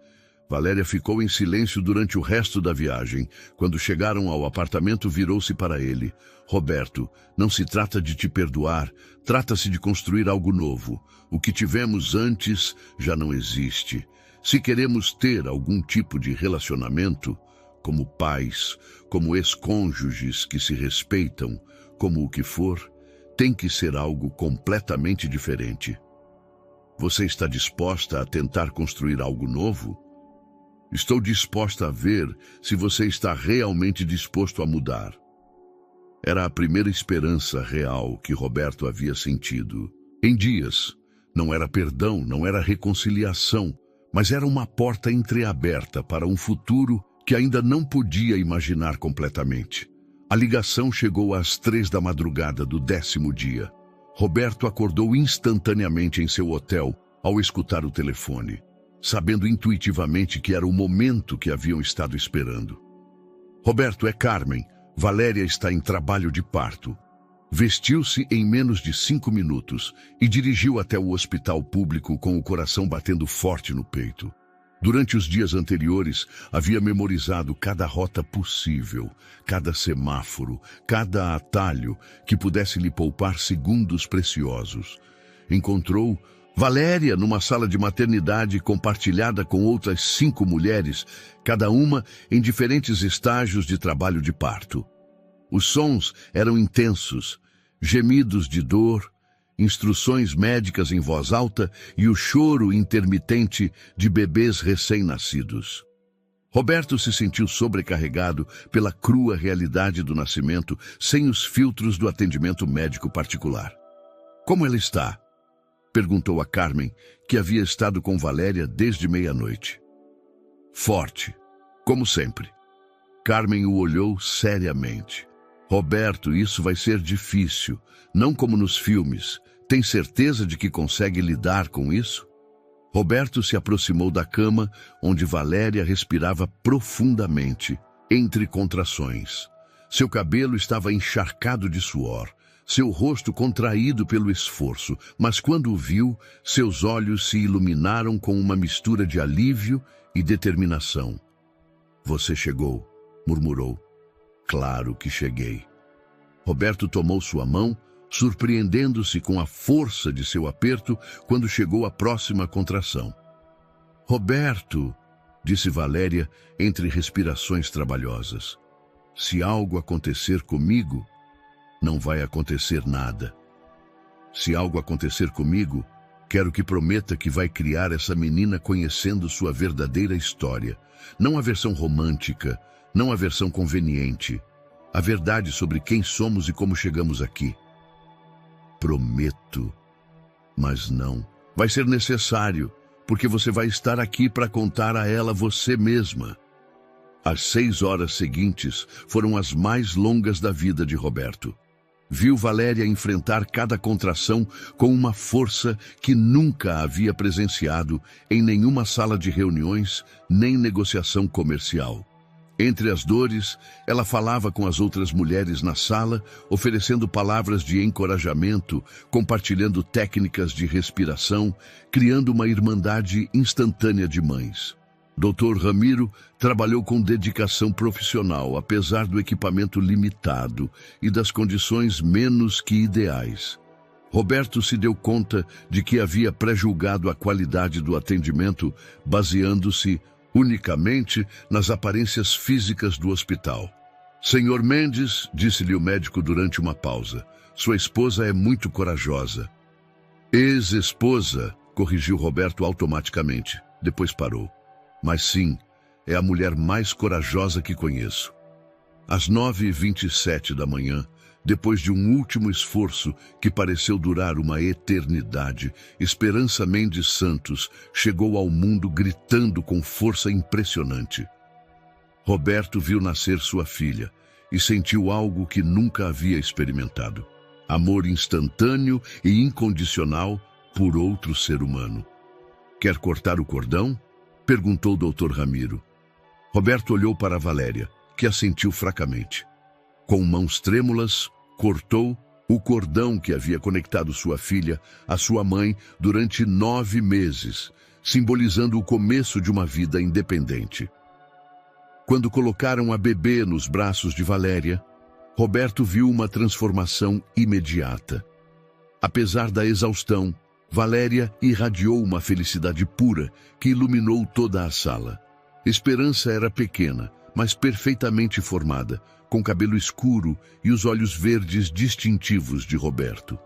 Valéria ficou em silêncio durante o resto da viagem. Quando chegaram ao apartamento, virou-se para ele. Roberto, não se trata de te perdoar, trata-se de construir algo novo. O que tivemos antes já não existe. Se queremos ter algum tipo de relacionamento, como pais, como ex-cônjuges que se respeitam, como o que for, tem que ser algo completamente diferente. Você está disposta a tentar construir algo novo? Estou disposta a ver se você está realmente disposto a mudar. Era a primeira esperança real que Roberto havia sentido. Em dias, não era perdão, não era reconciliação, mas era uma porta entreaberta para um futuro que ainda não podia imaginar completamente. A ligação chegou às 3 da madrugada do 10º dia. Roberto acordou instantaneamente em seu hotel ao escutar o telefone, sabendo intuitivamente que era o momento que haviam estado esperando. Roberto, é Carmen. Valéria está em trabalho de parto. Vestiu-se em menos de 5 minutos e dirigiu até o hospital público com o coração batendo forte no peito. Durante os dias anteriores, havia memorizado cada rota possível, cada semáforo, cada atalho que pudesse lhe poupar segundos preciosos. Encontrou Valéria numa sala de maternidade compartilhada com outras 5 mulheres, cada uma em diferentes estágios de trabalho de parto. Os sons eram intensos, gemidos de dor, instruções médicas em voz alta e o choro intermitente de bebês recém-nascidos. Roberto se sentiu sobrecarregado pela crua realidade do nascimento, sem os filtros do atendimento médico particular. Como ela está? Perguntou a Carmen, que havia estado com Valéria desde meia-noite. Forte, como sempre. Carmen o olhou seriamente. Roberto, isso vai ser difícil, não como nos filmes. Tem certeza de que consegue lidar com isso? Roberto se aproximou da cama, onde Valéria respirava profundamente, entre contrações. Seu cabelo estava encharcado de suor, seu rosto contraído pelo esforço, mas quando o viu, seus olhos se iluminaram com uma mistura de alívio e determinação. Você chegou, murmurou. Claro que cheguei. Roberto tomou sua mão, surpreendendo-se com a força de seu aperto quando chegou a próxima contração. Roberto, disse Valéria entre respirações trabalhosas, se algo acontecer comigo, não vai acontecer nada. Se algo acontecer comigo, quero que prometa que vai criar essa menina conhecendo sua verdadeira história. Não a versão romântica, não a versão conveniente. A verdade sobre quem somos e como chegamos aqui. Prometo. Mas não. Vai ser necessário, porque você vai estar aqui para contar a ela você mesma. As 6 horas seguintes foram as mais longas da vida de Roberto. Viu Valéria enfrentar cada contração com uma força que nunca havia presenciado em nenhuma sala de reuniões nem negociação comercial. Entre as dores, ela falava com as outras mulheres na sala, oferecendo palavras de encorajamento, compartilhando técnicas de respiração, criando uma irmandade instantânea de mães. Dr. Ramiro trabalhou com dedicação profissional, apesar do equipamento limitado e das condições menos que ideais. Roberto se deu conta de que havia pré-julgado a qualidade do atendimento, baseando-se unicamente nas aparências físicas do hospital. Senhor Mendes, disse-lhe o médico durante uma pausa, sua esposa é muito corajosa. Ex-esposa, corrigiu Roberto automaticamente. Depois parou. Mas sim, é a mulher mais corajosa que conheço. Às 9h27 da manhã, depois de um último esforço que pareceu durar uma eternidade, Esperança Mendes Santos chegou ao mundo gritando com força impressionante. Roberto viu nascer sua filha e sentiu algo que nunca havia experimentado. Amor instantâneo e incondicional por outro ser humano. Quer cortar o cordão? Perguntou o Dr. Ramiro. Roberto olhou para Valéria, que assentiu fracamente. Com mãos trêmulas, cortou o cordão que havia conectado sua filha à sua mãe durante 9 meses, simbolizando o começo de uma vida independente. Quando colocaram a bebê nos braços de Valéria, Roberto viu uma transformação imediata. Apesar da exaustão, Valéria irradiou uma felicidade pura que iluminou toda a sala. Esperança era pequena, mas perfeitamente formada, com cabelo escuro e os olhos verdes distintivos de Roberto.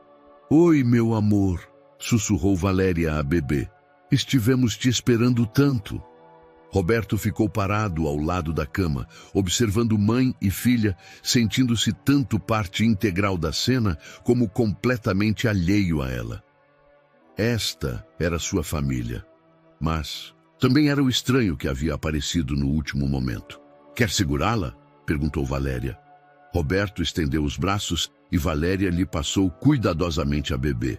Oi, meu amor, sussurrou Valéria à bebê. Estivemos te esperando tanto. Roberto ficou parado ao lado da cama, observando mãe e filha, sentindo-se tanto parte integral da cena como completamente alheio a ela. Esta era sua família, mas também era o estranho que havia aparecido no último momento. Quer segurá-la? Perguntou Valéria. Roberto estendeu os braços e Valéria lhe passou cuidadosamente a bebê.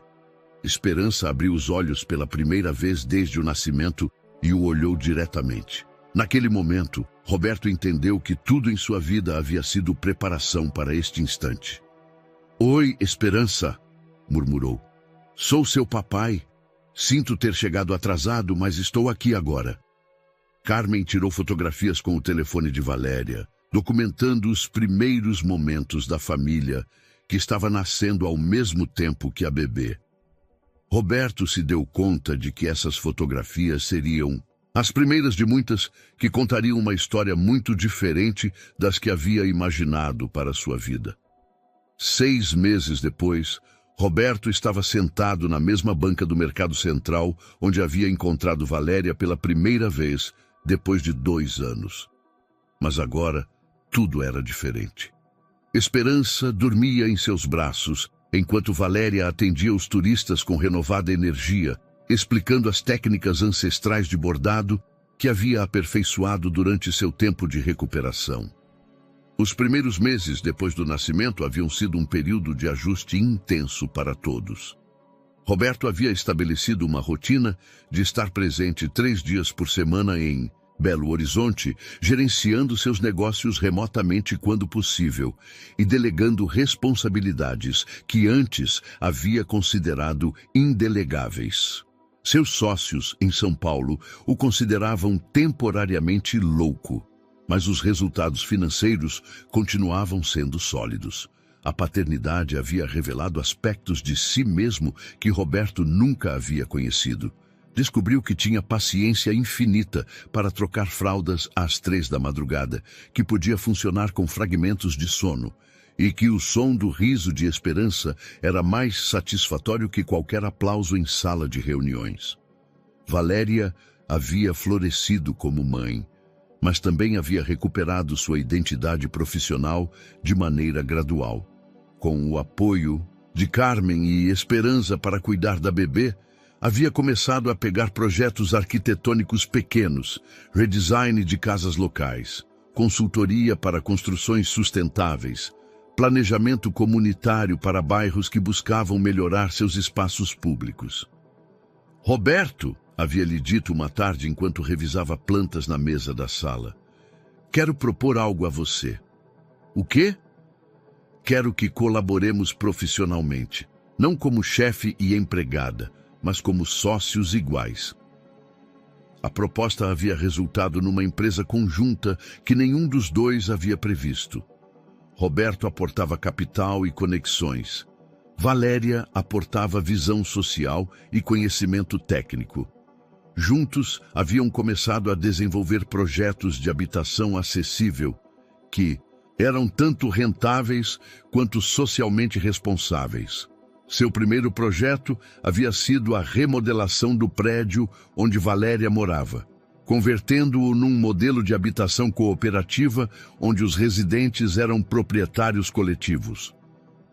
Esperança abriu os olhos pela primeira vez desde o nascimento e o olhou diretamente. Naquele momento, Roberto entendeu que tudo em sua vida havia sido preparação para este instante. Oi, Esperança, murmurou. Sou seu papai. Sinto ter chegado atrasado, mas estou aqui agora. Carmen tirou fotografias com o telefone de Valéria, documentando os primeiros momentos da família que estava nascendo ao mesmo tempo que a bebê. Roberto se deu conta de que essas fotografias seriam as primeiras de muitas que contariam uma história muito diferente das que havia imaginado para sua vida. 6 meses depois, Roberto estava sentado na mesma banca do Mercado Central onde havia encontrado Valéria pela primeira vez depois de 2 anos. Mas agora, tudo era diferente. Esperança dormia em seus braços, enquanto Valéria atendia os turistas com renovada energia, explicando as técnicas ancestrais de bordado que havia aperfeiçoado durante seu tempo de recuperação. Os primeiros meses depois do nascimento haviam sido um período de ajuste intenso para todos. Roberto havia estabelecido uma rotina de estar presente 3 dias por semana em Belo Horizonte, gerenciando seus negócios remotamente quando possível e delegando responsabilidades que antes havia considerado indelegáveis. Seus sócios em São Paulo o consideravam temporariamente louco, mas os resultados financeiros continuavam sendo sólidos. A paternidade havia revelado aspectos de si mesmo que Roberto nunca havia conhecido. Descobriu que tinha paciência infinita para trocar fraldas às 3 da madrugada, que podia funcionar com fragmentos de sono, e que o som do riso de Esperança era mais satisfatório que qualquer aplauso em sala de reuniões. Valéria havia florescido como mãe, mas também havia recuperado sua identidade profissional de maneira gradual. Com o apoio de Carmen e Esperança para cuidar da bebê, havia começado a pegar projetos arquitetônicos pequenos, redesign de casas locais, consultoria para construções sustentáveis, planejamento comunitário para bairros que buscavam melhorar seus espaços públicos. Roberto, havia lhe dito uma tarde enquanto revisava plantas na mesa da sala, quero propor algo a você. O quê? Quero que colaboremos profissionalmente, não como chefe e empregada, mas como sócios iguais. A proposta havia resultado numa empresa conjunta que nenhum dos dois havia previsto. Roberto aportava capital e conexões. Valéria aportava visão social e conhecimento técnico. Juntos, haviam começado a desenvolver projetos de habitação acessível que eram tanto rentáveis quanto socialmente responsáveis. Seu primeiro projeto havia sido a remodelação do prédio onde Valéria morava, convertendo-o num modelo de habitação cooperativa onde os residentes eram proprietários coletivos.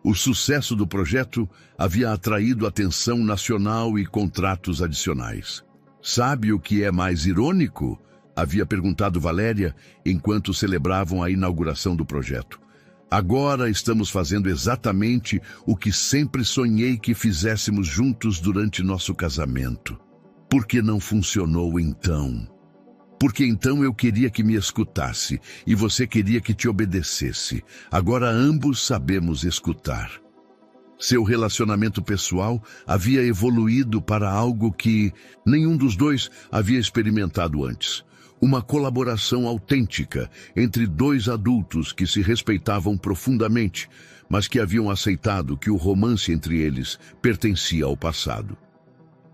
O sucesso do projeto havia atraído atenção nacional e contratos adicionais. "Sabe o que é mais irônico?", havia perguntado Valéria enquanto celebravam a inauguração do projeto. "Agora estamos fazendo exatamente o que sempre sonhei que fizéssemos juntos durante nosso casamento. Por que não funcionou então? Porque então eu queria que me escutasse e você queria que te obedecesse. Agora ambos sabemos escutar." Seu relacionamento pessoal havia evoluído para algo que nenhum dos dois havia experimentado antes. Uma colaboração autêntica entre dois adultos que se respeitavam profundamente, mas que haviam aceitado que o romance entre eles pertencia ao passado.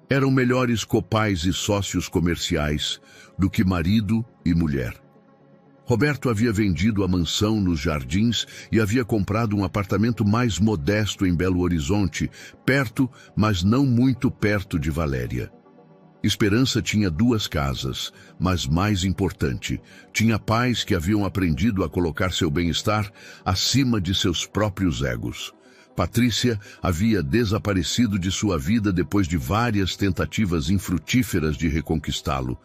Eram melhores copais e sócios comerciais do que marido e mulher. Roberto havia vendido a mansão nos Jardins e havia comprado um apartamento mais modesto em Belo Horizonte, perto, mas não muito perto de Valéria. Esperança tinha 2 casas, mas mais importante, tinha pais que haviam aprendido a colocar seu bem-estar acima de seus próprios egos. Patrícia havia desaparecido de sua vida depois de várias tentativas infrutíferas de reconquistá-lo,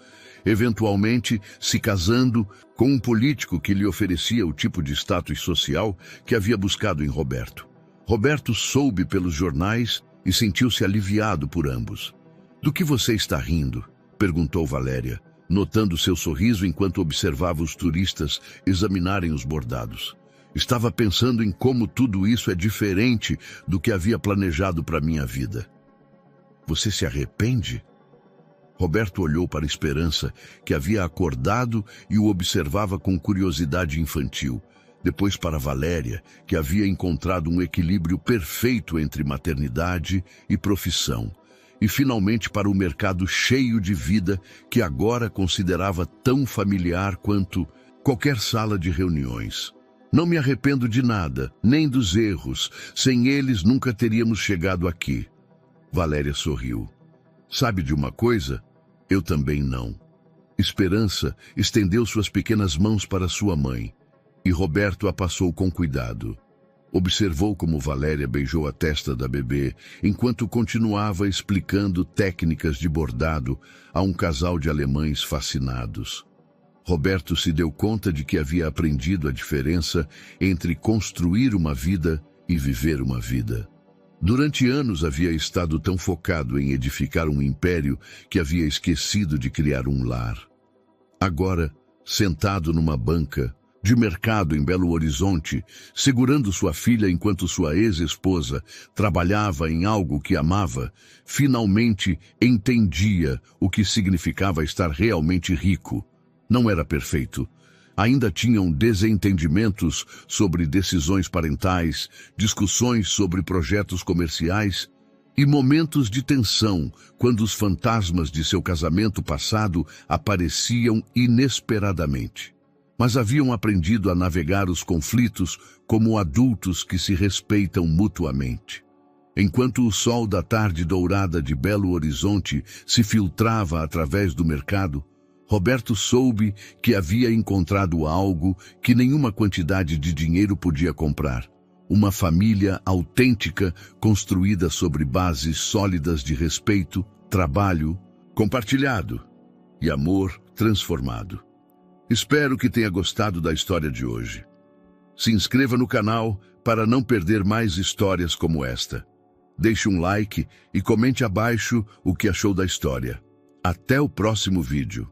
eventualmente se casando com um político que lhe oferecia o tipo de status social que havia buscado em Roberto. Roberto soube pelos jornais e sentiu-se aliviado por ambos. "Do que você está rindo?", perguntou Valéria, notando seu sorriso enquanto observava os turistas examinarem os bordados. "Estava pensando em como tudo isso é diferente do que havia planejado para minha vida." "Você se arrepende?" Roberto olhou para Esperança, que havia acordado e o observava com curiosidade infantil. Depois para Valéria, que havia encontrado um equilíbrio perfeito entre maternidade e profissão. E finalmente para o mercado cheio de vida que agora considerava tão familiar quanto qualquer sala de reuniões. "Não me arrependo de nada, nem dos erros. Sem eles nunca teríamos chegado aqui." Valéria sorriu. "Sabe de uma coisa? Eu também não." Esperança estendeu suas pequenas mãos para sua mãe, e Roberto a passou com cuidado. Observou como Valéria beijou a testa da bebê, enquanto continuava explicando técnicas de bordado a um casal de alemães fascinados. Roberto se deu conta de que havia aprendido a diferença entre construir uma vida e viver uma vida. Durante anos havia estado tão focado em edificar um império que havia esquecido de criar um lar. Agora, sentado numa banca de mercado em Belo Horizonte, segurando sua filha enquanto sua ex-esposa trabalhava em algo que amava, finalmente entendia o que significava estar realmente rico. Não era perfeito. Ainda tinham desentendimentos sobre decisões parentais, discussões sobre projetos comerciais e momentos de tensão quando os fantasmas de seu casamento passado apareciam inesperadamente. Mas haviam aprendido a navegar os conflitos como adultos que se respeitam mutuamente. Enquanto o sol da tarde dourada de Belo Horizonte se filtrava através do mercado, Roberto soube que havia encontrado algo que nenhuma quantidade de dinheiro podia comprar. Uma família autêntica construída sobre bases sólidas de respeito, trabalho compartilhado e amor transformado. Espero que tenha gostado da história de hoje. Se inscreva no canal para não perder mais histórias como esta. Deixe um like e comente abaixo o que achou da história. Até o próximo vídeo.